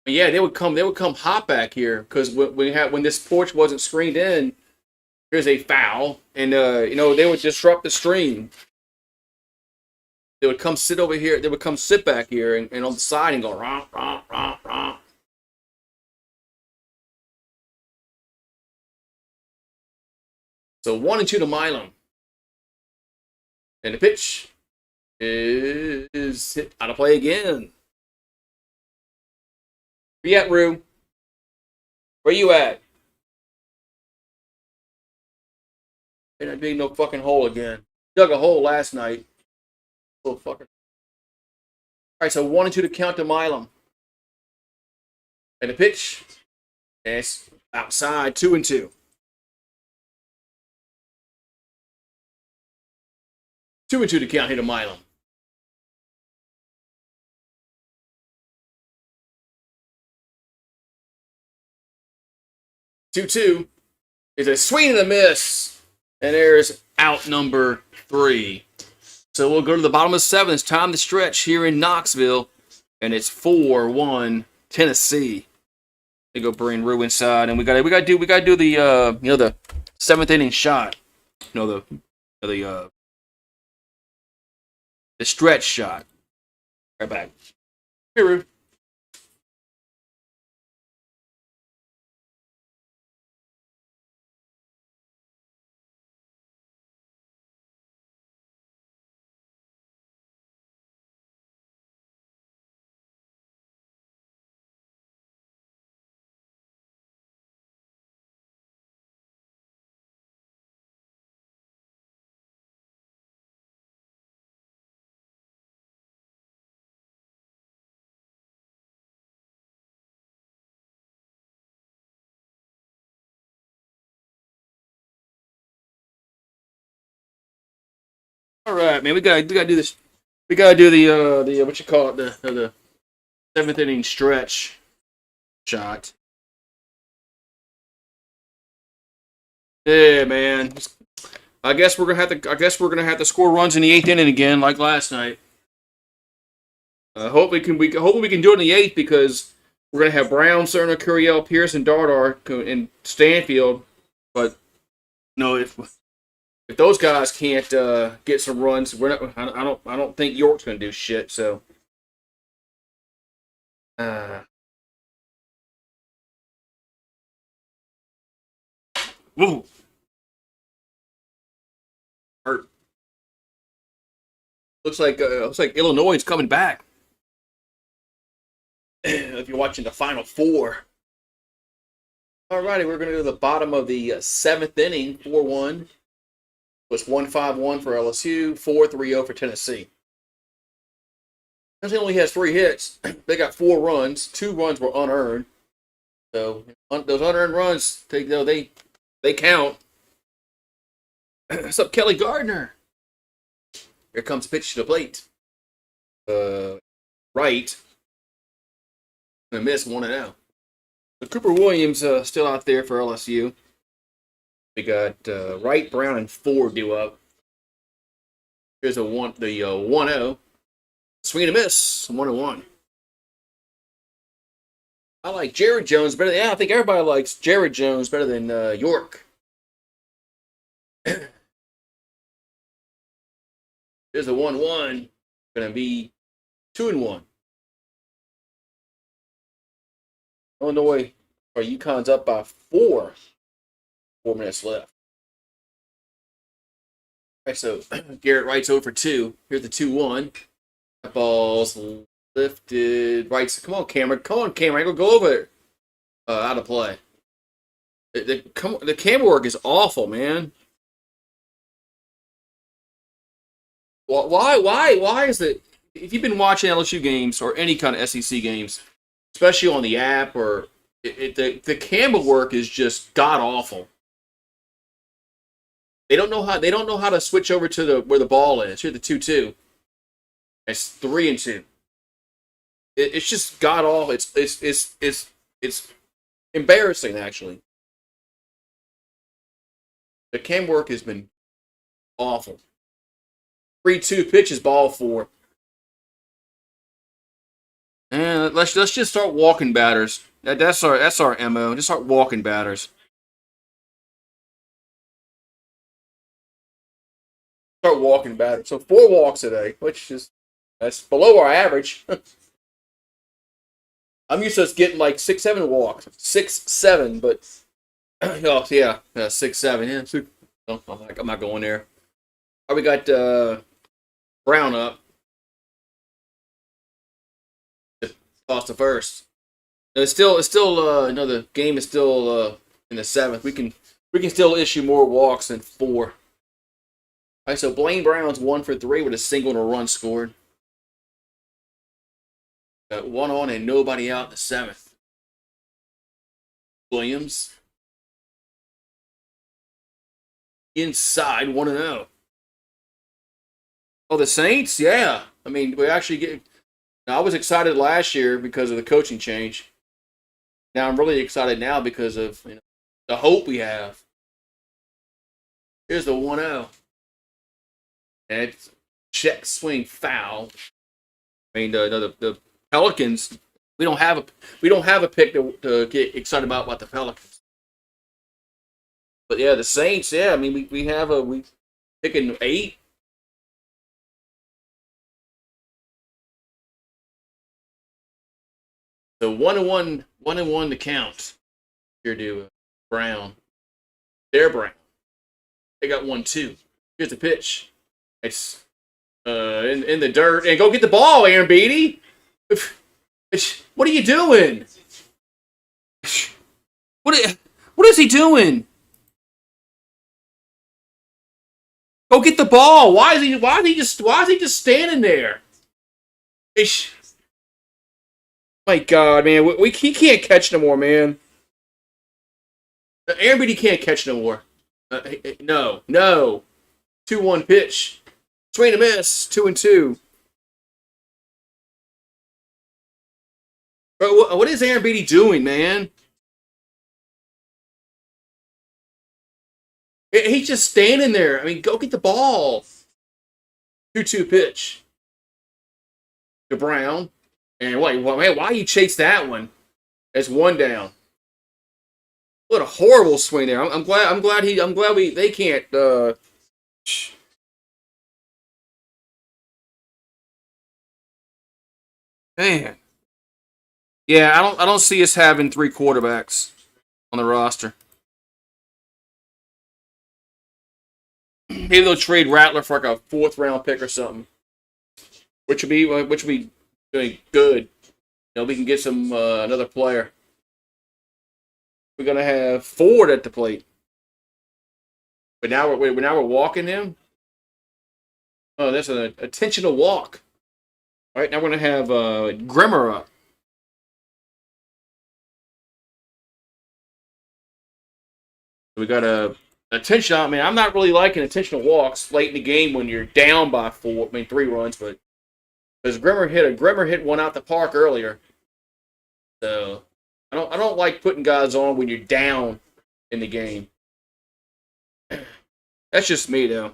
Yeah, they would come hot back here because when this porch wasn't screened in, here's a foul, and they would disrupt the stream. They would come sit over here. They would come sit back here and on the side and go romp, romp, romp, romp. So 1-2 to Milam, and the pitch is hit out of play again. Where you at, Rue? Where you at? Ain't not digging no fucking hole again. Dug a hole last night. Little fucker. All right, so 1-2 to count to Milam. And the pitch. And it's outside, 2-2. 2-2 to count here to Milam. Two is a swing and a miss, and there's out number 3. So we'll go to the bottom of the 7th. It's time to stretch here in Knoxville, and it's 4-1 Tennessee. They go bring Rue inside, and we gotta do the the 7th inning shot. The stretch shot. Right back. Here, Rue. All right, man. We gotta do this. We gotta do the what you call it, the 7th inning stretch shot. Yeah, man. I guess we're gonna have to score runs in the 8th inning again, like last night. Hopefully we can do it in the 8th because we're gonna have Brown, Cerner, Curiel, Pearson, Dardar, and Stanfield. But no, if those guys can't get some runs, we're not. I don't think York's gonna do shit. So. Woo. Hurt. Looks like Illinois is coming back. If you're watching the Final Four. Alrighty, we're going to go to the bottom of the 7th inning, 4-1. It was 1-5-1 for LSU, 4-3-0 for Tennessee. Tennessee only has 3 hits. They got 4 runs. 2 runs were unearned. So those unearned runs, they count. What's up, Kelly Gardner? Here comes pitch to the plate. Right. Gonna miss 1-0. So Cooper Williams still out there for LSU. We got Wright, Brown, and Ford due up. Here's the 1-0. Swing and a miss. 1-1. I like Jared Jones better. I think everybody likes Jared Jones better than York. Here's a 1-1. Going to be 2-1. Illinois or UConn's up by 4. 4 minutes left. All right, so Garrett Wright's over 2. Here's the 2-1. That ball's lifted. Wright's. Come on, Cameron. Go over it. Out of play. The camera work is awful, man. Why is it? If you've been watching LSU games or any kind of SEC games, especially on the app, or the camera work is just god awful. They don't know how to switch over to where the ball is. Here, the 2-2. It's 3-2. It's just god awful. It's embarrassing, actually. The cam work has been awful. 3-2 pitches, ball 4. And let's just start walking batters. That's our MO. Just start walking batters. Start walking batters. So 4 walks today, which is that's below our average. I'm used to us getting like 6-7 walks. 6-7, but oh yeah, 6-7. Yeah, no, I'm not going there. All right, we got Brown up. Toss to first. It's still the game is still in the 7th. We can still issue more walks than 4. All right, so Blaine Brown's 1 for 3 with a single and a run scored. Got 1 on and nobody out in the 7th. Williams inside 1-0. Oh, the Saints? Yeah. I mean, we actually get. Now, I was excited last year because of the coaching change. Now I'm really excited now because of the hope we have. Here's the 1-0. And it's check swing foul. I mean, the Pelicans We don't have a pick to get excited about the Pelicans. But yeah, the Saints. Yeah, I mean we picking 8. So 1-1 to count. Here to Brown. They're Brown. They got 1-2. Here's the pitch. It's in the dirt. And go get the ball, Aaron Beatty. What are you doing? What is he doing? Go get the ball. Why is he just standing there? My God, man, he can't catch no more, man. Aaron Beatty can't catch no more. No. 2-1 pitch. Swing and a miss. 2-2. What is Aaron Beatty doing, man? He's just standing there. I mean, go get the ball. 2-2 pitch to Brown. And why you chase that one? That's 1 down. What a horrible swing there. I'm glad they can't. Man. Yeah, I don't see us having 3 quarterbacks on the roster. Maybe they'll trade Rattler for like a 4th round pick or something, which would be doing good. We can get some another player. We're gonna have Ford at the plate, but now we're walking him. Oh, that's an intentional walk. All right, now we're gonna have Grimmer up. We got a attention. I mean, I'm not really liking intentional walks late in the game when you're down by 3 runs, but because Grimmer hit one out the park earlier, so I don't like putting guys on when you're down in the game. That's just me though.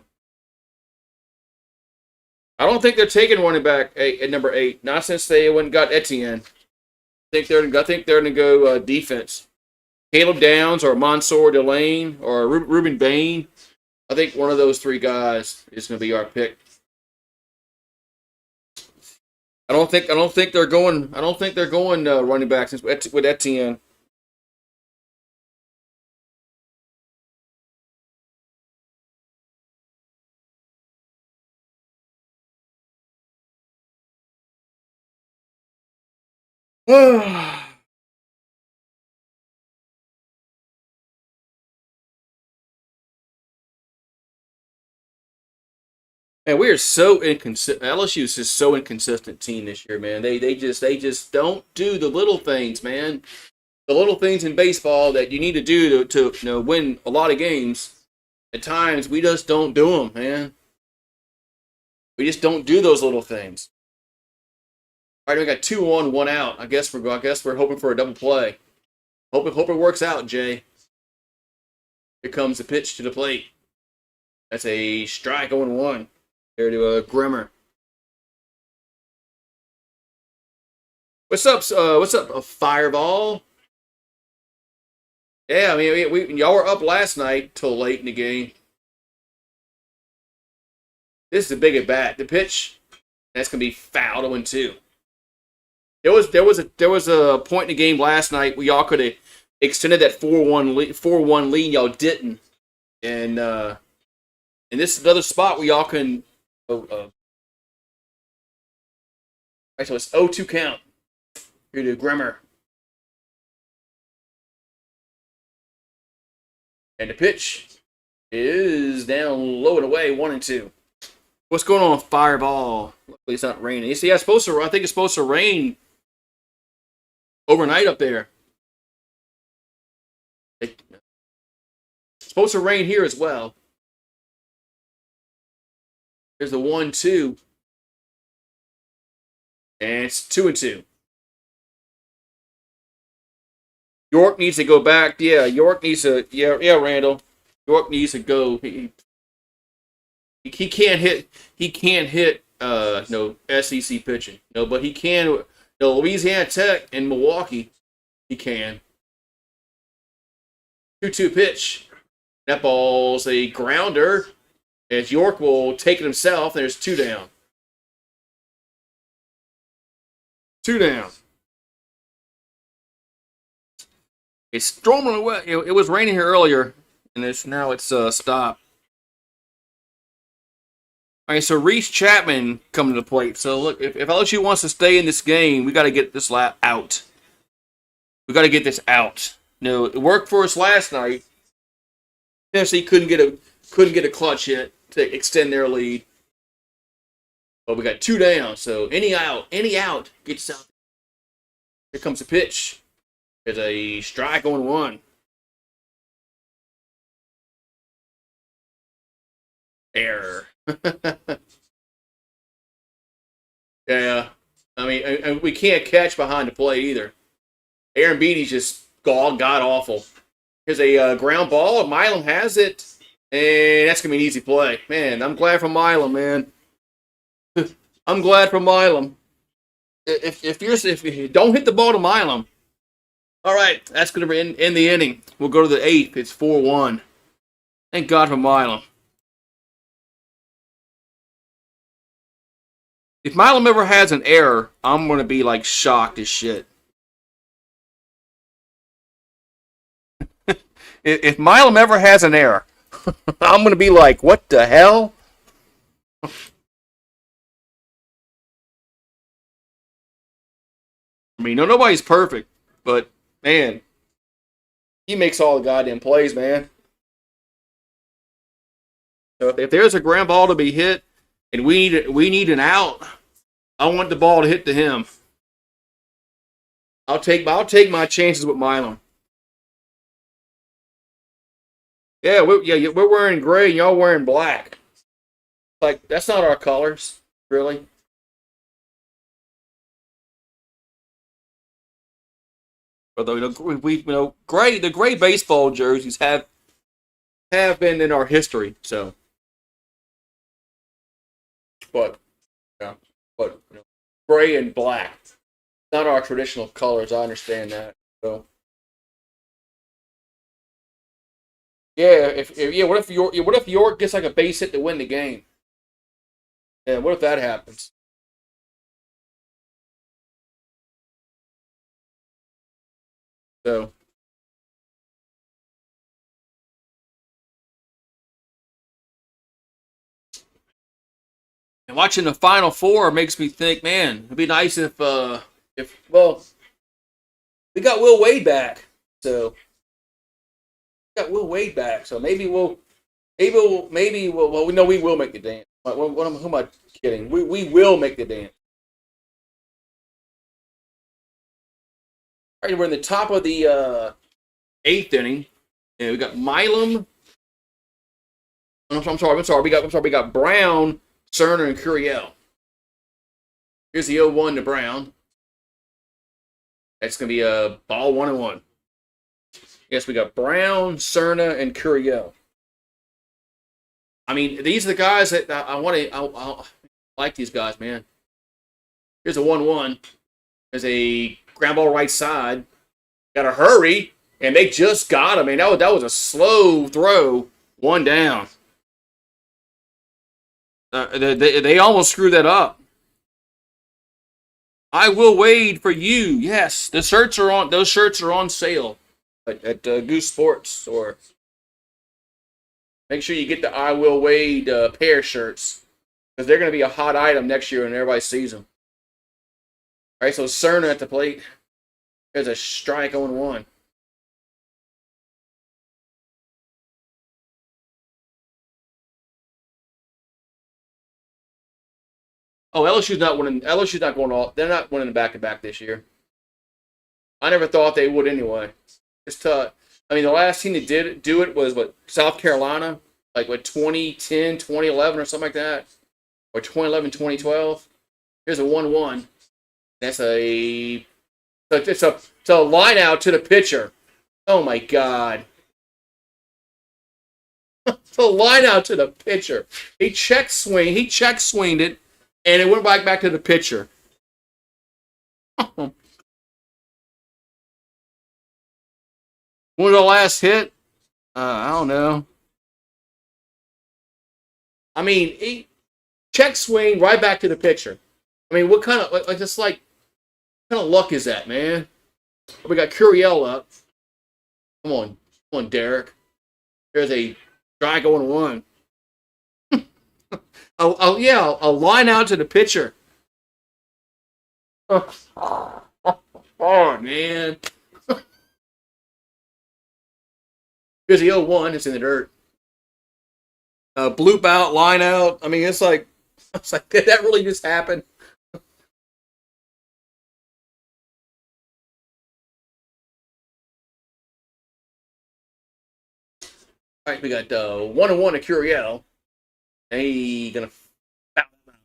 I don't think they're taking running back at number 8. Not since they went and got Etienne. I think they're gonna go defense. Caleb Downs or Mansour Delane or Ruben Bain. I think one of those 3 guys is going to be our pick. I don't think they're going running backs with Etienne. Man, we are so inconsistent. LSU is just so inconsistent team this year, man. They just don't do the little things, man. The little things in baseball that you need to do to win a lot of games. At times, we just don't do them, man. We just don't do those little things. All right, we got 2 on, 1 out. I guess we're hoping for a double play. Hope it works out, Jay. Here comes the pitch to the plate. That's a strike 0-1. Here to Grimmer. What's up? A Fireball? Yeah, I mean, y'all were up last night till late in the game. This is a big at bat. The pitch, that's gonna be fouled 0-2. There was a point in the game last night where y'all could have extended that 4-1 lead. Y'all didn't, and this is another spot where y'all can. Right, so it's 0-2 count. Here to Grimmer. And the pitch is down low and away, 1-2. What's going on, Fireball? Luckily it's not raining. You see, I think it's supposed to rain overnight up there. It's supposed to rain here as well. There's the 1-2. And it's 2-2. York needs to go back. Yeah, York needs to. Yeah, Randall. York needs to go. He can't hit. He can't hit. No SEC pitching. No, but he can. Louisiana Tech and Milwaukee, he can. 2-2 pitch. That ball's a grounder. As York will take it himself, there's 2 down. 2 down. It's storming away. It was raining here earlier, and now it's stopped. All right, so Reese Chapman coming to the plate. So look, if LSU wants to stay in this game, we got to get this out. We got to get this out. No, it worked for us last night. Tennessee couldn't get a clutch hit to extend their lead. But we got 2 down, so any out gets out. Here comes the pitch. There's a strike on 1. Error. Yeah, I mean, we can't catch behind the plate either. Aaron Beatty's just god awful. Here's a ground ball. Milam has it, and that's gonna be an easy play. Man, I'm glad for Milam, man. I'm glad for Milam. If you don't hit the ball to Milam, all right, that's gonna be in the inning. We'll go to the 8th. It's 4-1. Thank God for Milam. If Milam ever has an error, I'm going to be like shocked as shit. If Milam ever has an error, I'm going to be like, what the hell? I mean, nobody's perfect, but man, he makes all the goddamn plays, man. So if there's a ground ball to be hit, and we need an out, I want the ball to hit to him. I'll take my chances with Milam. Yeah, we're wearing gray and y'all wearing black. Like, that's not our colors, really. Although the gray baseball jerseys have been in our history, so. But gray and black, not our traditional colors. I understand that. So yeah, what if York gets like a base hit to win the game? Yeah, what if that happens? So. And watching the Final Four makes me think, man, it'd be nice if we got Will Wade back, so maybe we'll we know we will make the dance. Who am I kidding? We will make the dance. All right, we're in the top of the 8th inning, and we got Milam. I'm sorry. We got Brown, Cerner, and Curiel. Here's the 0-1 to Brown. That's going to be a ball 1-1. Yes, we got Brown, Cerner, and Curiel. I mean, these are the guys that I like these guys, man. Here's a 1-1. There's a ground ball right side. Got to hurry, and they just got him. Man, that was a slow throw. 1 down. They almost screwed that up. I will wait for you. Yes, those shirts are on sale at Goose Sports. Or make sure you get the I Will Wade pair shirts, because they're going to be a hot item next year and everybody sees them. All right, so Cerner at the plate. There's a strike on 1. Oh, LSU's not winning. LSU's not going all. They're not winning the back-to-back this year. I never thought they would anyway. It's tough. I mean, the last team that did do it was South Carolina, like 2010, 2011, or something like that, or 2011, 2012. Here's a 1-1. That's it's a line out to the pitcher. Oh my God. It's a line out to the pitcher. He check swinged it. And it went back to the pitcher. When the last hit? I don't know. I mean, check swing right back to the pitcher. I mean, what kind of like what kind of luck is that, man? We got Curiel up. Come on, Derek. There's a try going one. Yeah, I'll line out to the pitcher. Oh man. Here's the 0-1. It's in the dirt. Bloop out, line out. I mean, it's like did that really just happen? All right, we got 1-1 to Curiel. And he gonna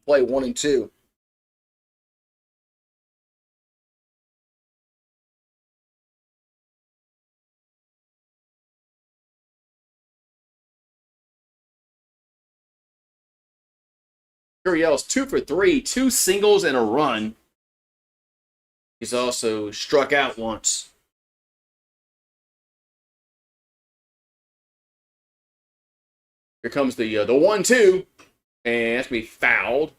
play 1 and 2. Curiel's 2 for 3, 2 singles and a run. He's also struck out once. Here comes the 1-2, and that's gonna be fouled.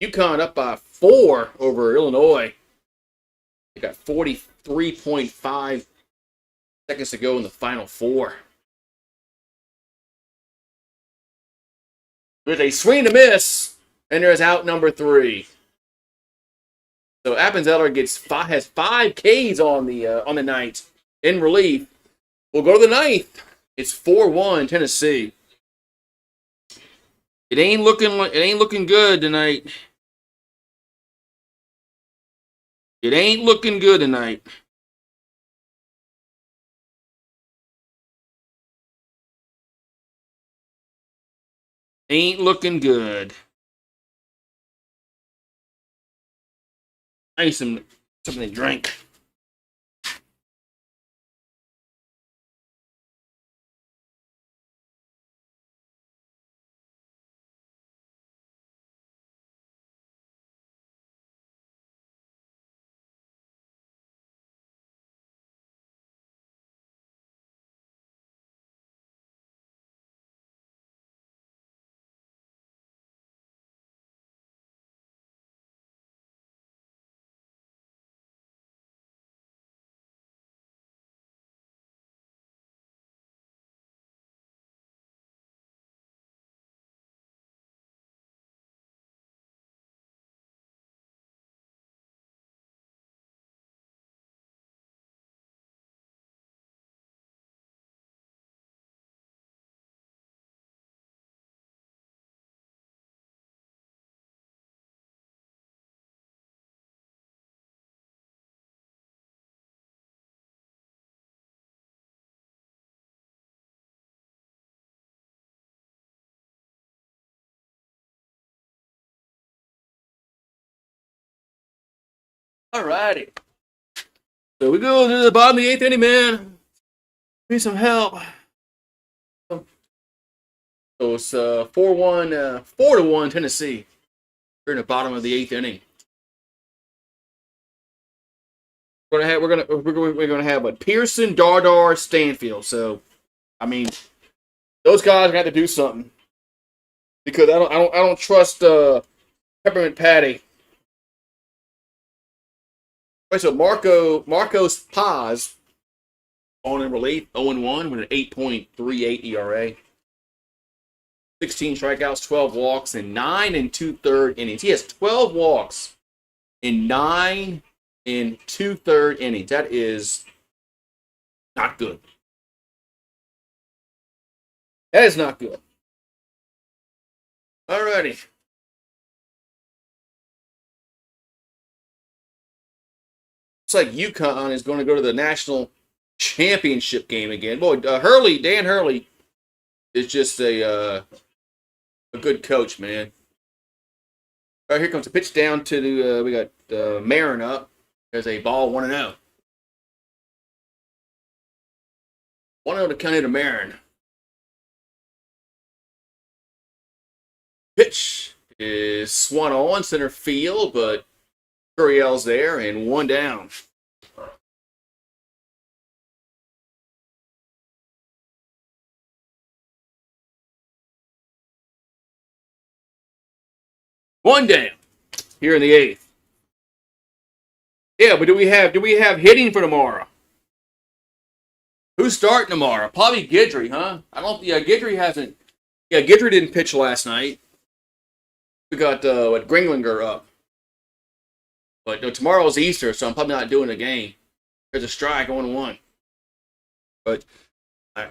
UConn up by 4 over Illinois. They got 43.5 seconds to go in the final 4. There's a swing to miss, and there's out number 3. So Appenzeller has 5 Ks on the night in relief. We'll go to the 9th. It's 4-1 Tennessee. It ain't looking good tonight. It ain't looking good tonight. Ain't looking good. I need something to drink. Alrighty. So we go to the bottom of the 8th inning, man. Need some help. So it's 4-1 Tennessee. We're in the bottom of the 8th inning. We're gonna have a Pearson, Dardar, Stanfield. So, I mean, those guys got to do something because I don't trust Peppermint Patty. Right, so Marcos Paz on in relief, 0-1 with an 8.38 ERA. 16 strikeouts, 12 walks, and 9 2/3 innings. He has 12 walks in 9 2/3 innings. That is not good. That is not good. Alrighty. Looks like UConn is going to go to the national championship game again. Boy, Dan Hurley is just a good coach, man. All right, here comes a pitch down to the. We got Marin up. There's a ball 1-0. 1-0 to County to Marin. Pitch is swung on center field, but Curiel's there and one down. One down here in the eighth. Yeah, but do we have hitting for tomorrow? Who's starting tomorrow? Probably Guidry, huh? I don't. Yeah, Guidry hasn't. Yeah, Guidry didn't pitch last night. We got Gringlinger up, but no, tomorrow's Easter, so I'm probably not doing a game. There's a strike, 1-1. But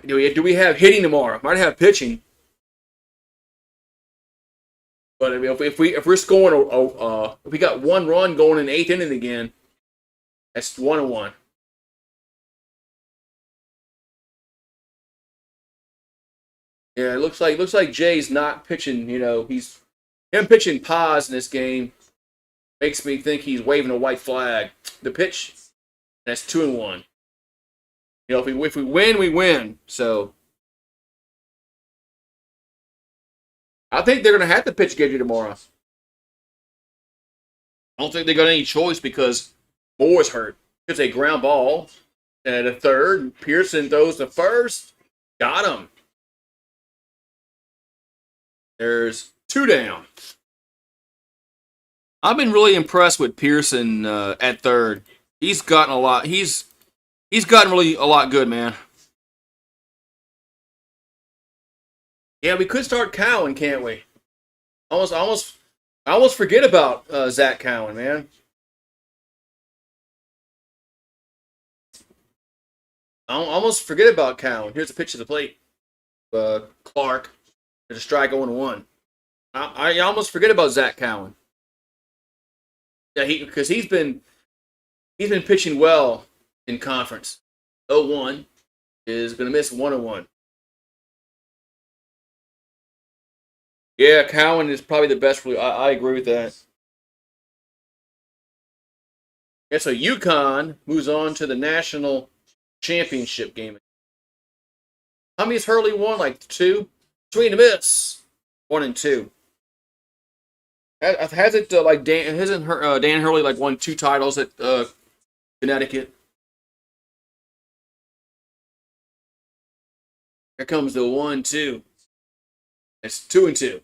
do we have hitting tomorrow? Might have pitching. But I mean, if we're scoring if we got one run going in the eighth inning again, that's 1-1. Yeah, it looks like Jay's not pitching. He's him pitching pause in this game makes me think he's waving a white flag. The pitch, that's 2-1. If we win, we win. So I think they're going to have to pitch Gidry tomorrow. I don't think they got any choice because Moore's hurt. It's a ground ball at a third. Pearson throws the first. Got him. There's 2 down. I've been really impressed with Pearson at third. He's gotten a lot. He's gotten really a lot good, man. Yeah, we could start Cowan, can't we? I almost forget about Zach Cowan, man. I almost forget about Cowan. Here's a pitch to the plate. Clark. There's a strike 0-1. I almost forget about Zach Cowan. Yeah, because he's been pitching well in conference. 0-1 is going to miss 1-1. Yeah, Cowan is probably the best. I agree with that. Yeah, so UConn moves on to the national championship game. How many has Hurley won? Like 2? Swing and a miss. 1-2. Has it Dan Hurley like won 2 titles at Connecticut? Here comes the 1-2. It's 2-2.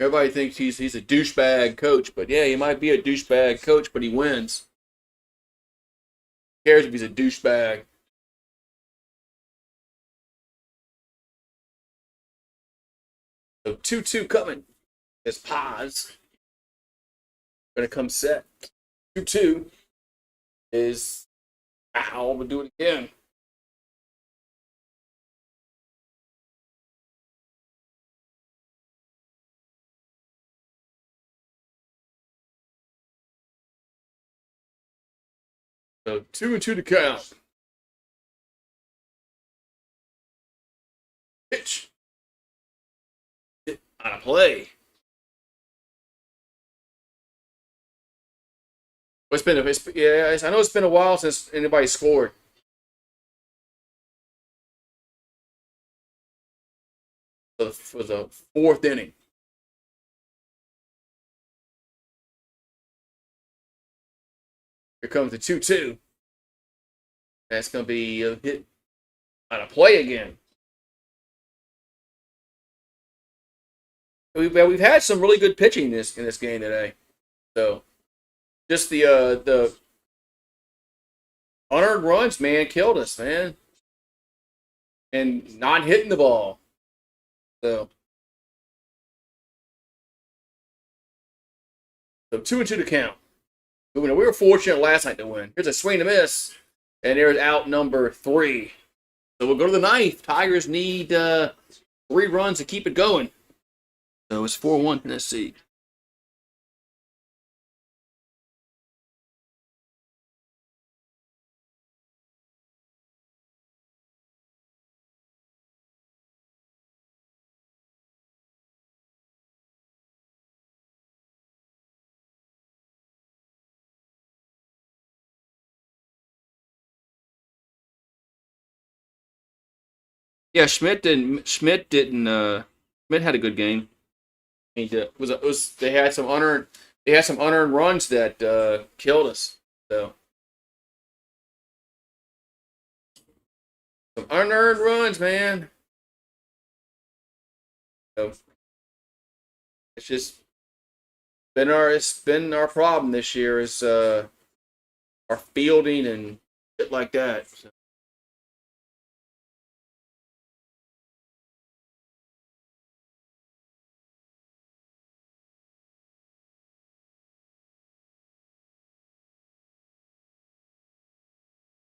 Everybody thinks he's a douchebag coach, but yeah, he might be a douchebag coach, but he wins. Who cares if he's a douchebag? So 2-2 coming. It's pause. Gonna come set. 2-2 is ow, we'll do it again. So 2-2 to count. Pitch. On a play. I know it's been a while since anybody scored. For the 4th inning. Here comes the 2-2. That's going to be a hit on a play again. We've had some really good pitching in this game today. So just the unearned runs, man, killed us, man. And not hitting the ball. So 2-2 to count. We were fortunate last night to win. Here's a swing and a miss. And there's out number 3. So we'll go to the 9th. Tigers need 3 runs to keep it going. So it's 4-1 Tennessee. Yeah, Schmidt didn't. Schmidt had a good game. He did. They had some unearned. They had some unearned runs that killed us. So some unearned runs, man. So it's just been our problem this year is our fielding and shit like that. So,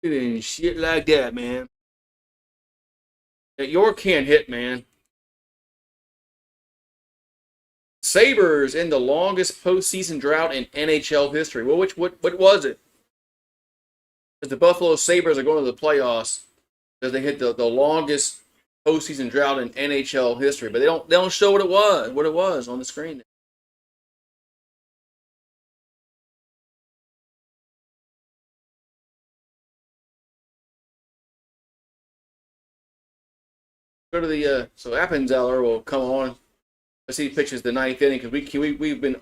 and shit like that, man. That York can't hit, man. Sabres in the longest postseason drought in NHL history. Well, what was it? Because the Buffalo Sabres are going to the playoffs because they hit the longest postseason drought in NHL history, but they don't show what it was on the screen. Go to the so Appenzeller will come on. Let's see, he pitches the ninth inning because we've been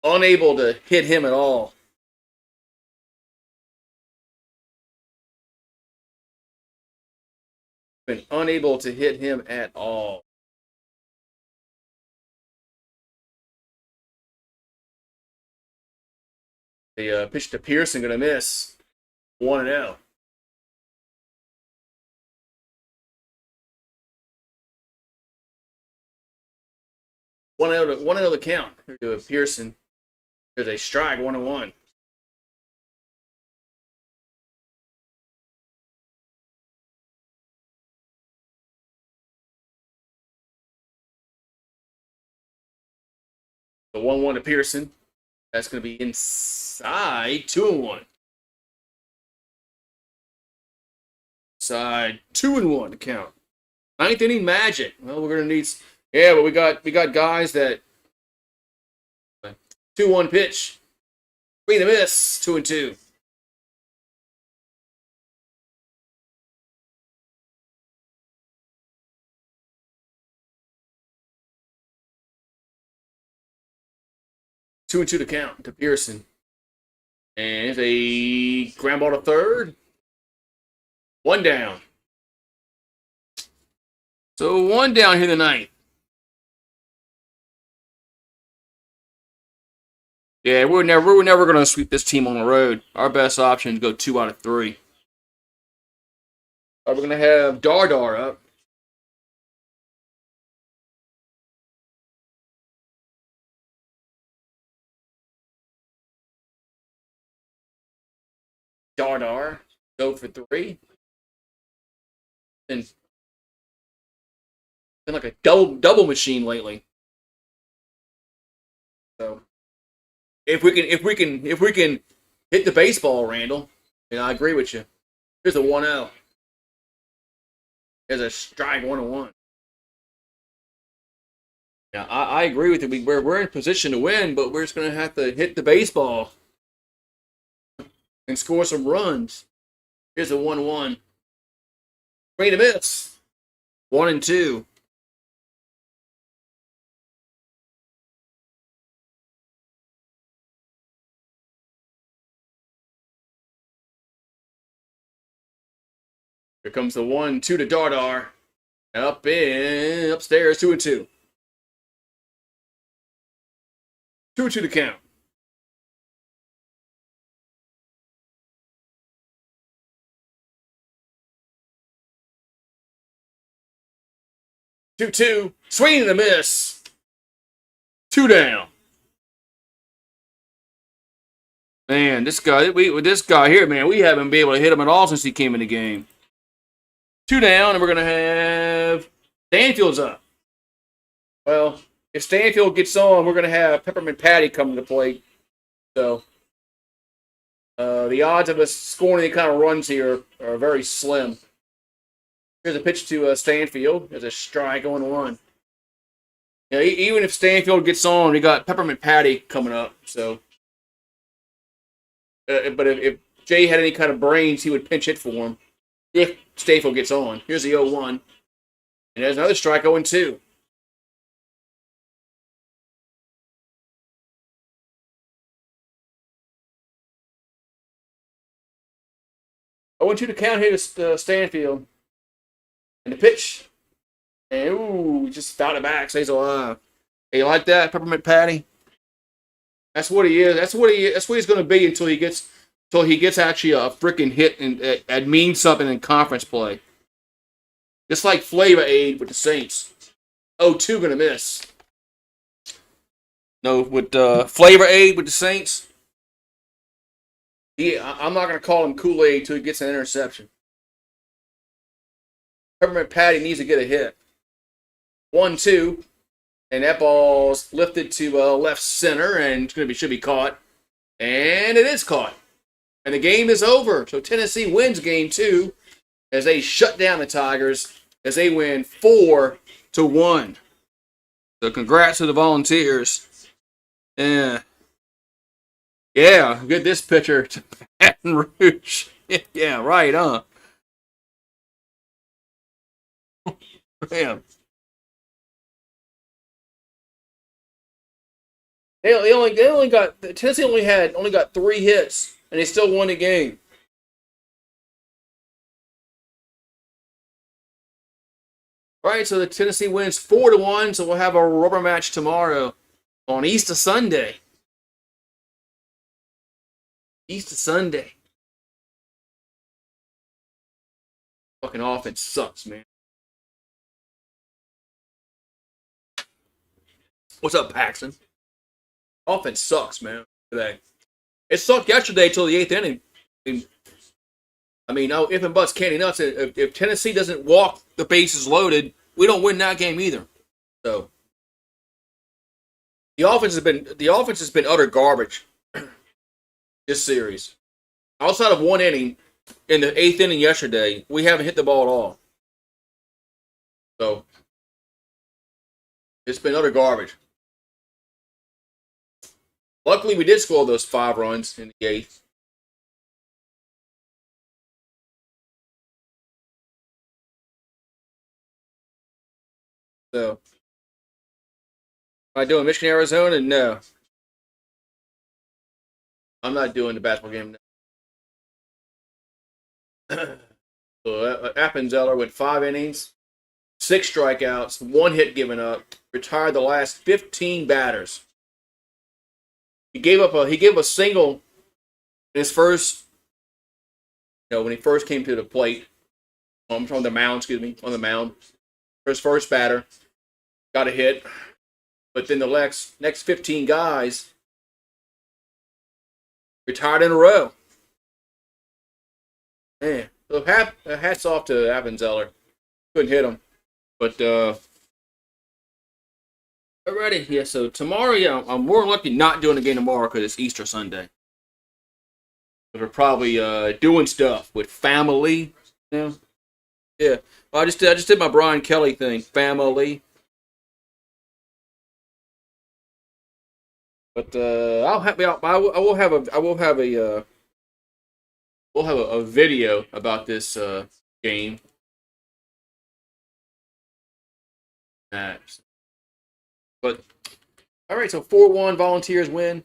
unable to hit him at all. Been unable to hit him at all. The pitch to Pearson gonna miss 1-0. One out the count. Here to Pearson. There's a strike 1-1. The 1-1 to Pearson. That's going to be inside 2-1. Side 2-1 to count. Ninth inning magic. Well, we're going to need. Yeah, but we got guys that 2-1 pitch. 3 to miss. 2-2. Two and two to count to Pearson. And it's a ground ball to third. One down. So one down here tonight. Yeah, we're never going to sweep this team on the road. Our best option is to go 2 out of 3. We're going to have Dardar up. Dardar go for 3. And been like a double machine lately. So if we can hit the baseball, Randall, I agree with you. Here's a 1-0. There's a strike 1-1. Yeah, I agree with you. We're in position to win, but we're just gonna have to hit the baseball and score some runs. Here's a 1-1. 3 to miss. 1-2. Here comes the 1-2 to Dardar. Upstairs, 2-2. 2-2 to count. Two. Swing and a miss. 2 down. Man, this guy here, man, we haven't been able to hit him at all since he came in the game. 2 down, and we're gonna have Stanfield's up. Well, if Stanfield gets on, we're gonna have Peppermint Patty come to the plate. So the odds of us scoring any kind of runs here are very slim. Here's a pitch to Stanfield. There's a strike 0-1. Yeah, even if Stanfield gets on, we got Peppermint Patty coming up. So, but if Jay had any kind of brains, he would pinch hit for him if Stanfield gets on. Here's the 0-1. And there's another strike 0-2. I want you to count here to Stanfield. And the pitch. And ooh, just fouled it back. Stays alive. Hey, you like that, Peppermint Patty? That's what he is. That's what he's going to be until he gets actually a freaking hit and it means something in conference play. Just like Flavor Aid with the Saints. 0-2 going to miss. No, with Flavor Aid with the Saints. Yeah, I'm not going to call him Kool-Aid until he gets an interception. Peppermint Patty needs to get a hit. 1-2. And that ball's lifted to left center and should be caught. And it is caught. And the game is over. So Tennessee wins game 2 as they shut down the Tigers as they win 4-1. So congrats to the Volunteers. Yeah, get this pitcher to Baton Rouge. Yeah, right, huh? Damn. Tennessee only got 3 hits and they still won the game. All right, so the Tennessee wins 4-1, so we'll have a rubber match tomorrow on Easter Sunday. Easter Sunday. Fucking offense sucks, man. What's up, Paxton? Offense sucks, man, today. It sucked yesterday till the 8th inning. I mean, no if and buts, candy nuts. If Tennessee doesn't walk the bases loaded, we don't win that game either. So the offense has been utter garbage this series. Outside of 1 inning in the 8th inning yesterday, we haven't hit the ball at all. So it's been utter garbage. Luckily, we did score those 5 runs in the 8th. So, am I doing Michigan, Arizona? No. I'm not doing the basketball game. So, Appenzeller went 5 innings, 6 strikeouts, 1 hit given up, retired the last 15 batters. He gave a single in his first, when he first came to the plate. On the mound, on the mound. For his first batter, got a hit. But then the next 15 guys retired in a row. Man, so hats off to Appenzeller. Couldn't hit him. But, alrighty, yeah, so tomorrow, I'm more lucky not doing the game tomorrow because it's Easter Sunday. We're probably doing stuff with family, Yeah. Well, I just did my Brian Kelly thing, family. But we'll have a video about this game. But all right, so 4-1 Volunteers win.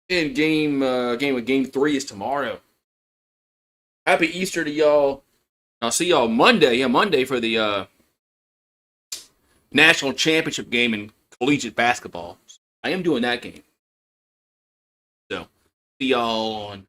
And game 3 is tomorrow. Happy Easter to y'all. I'll see y'all Monday. Yeah, Monday for the national championship game in collegiate basketball. I am doing that game. So see y'all on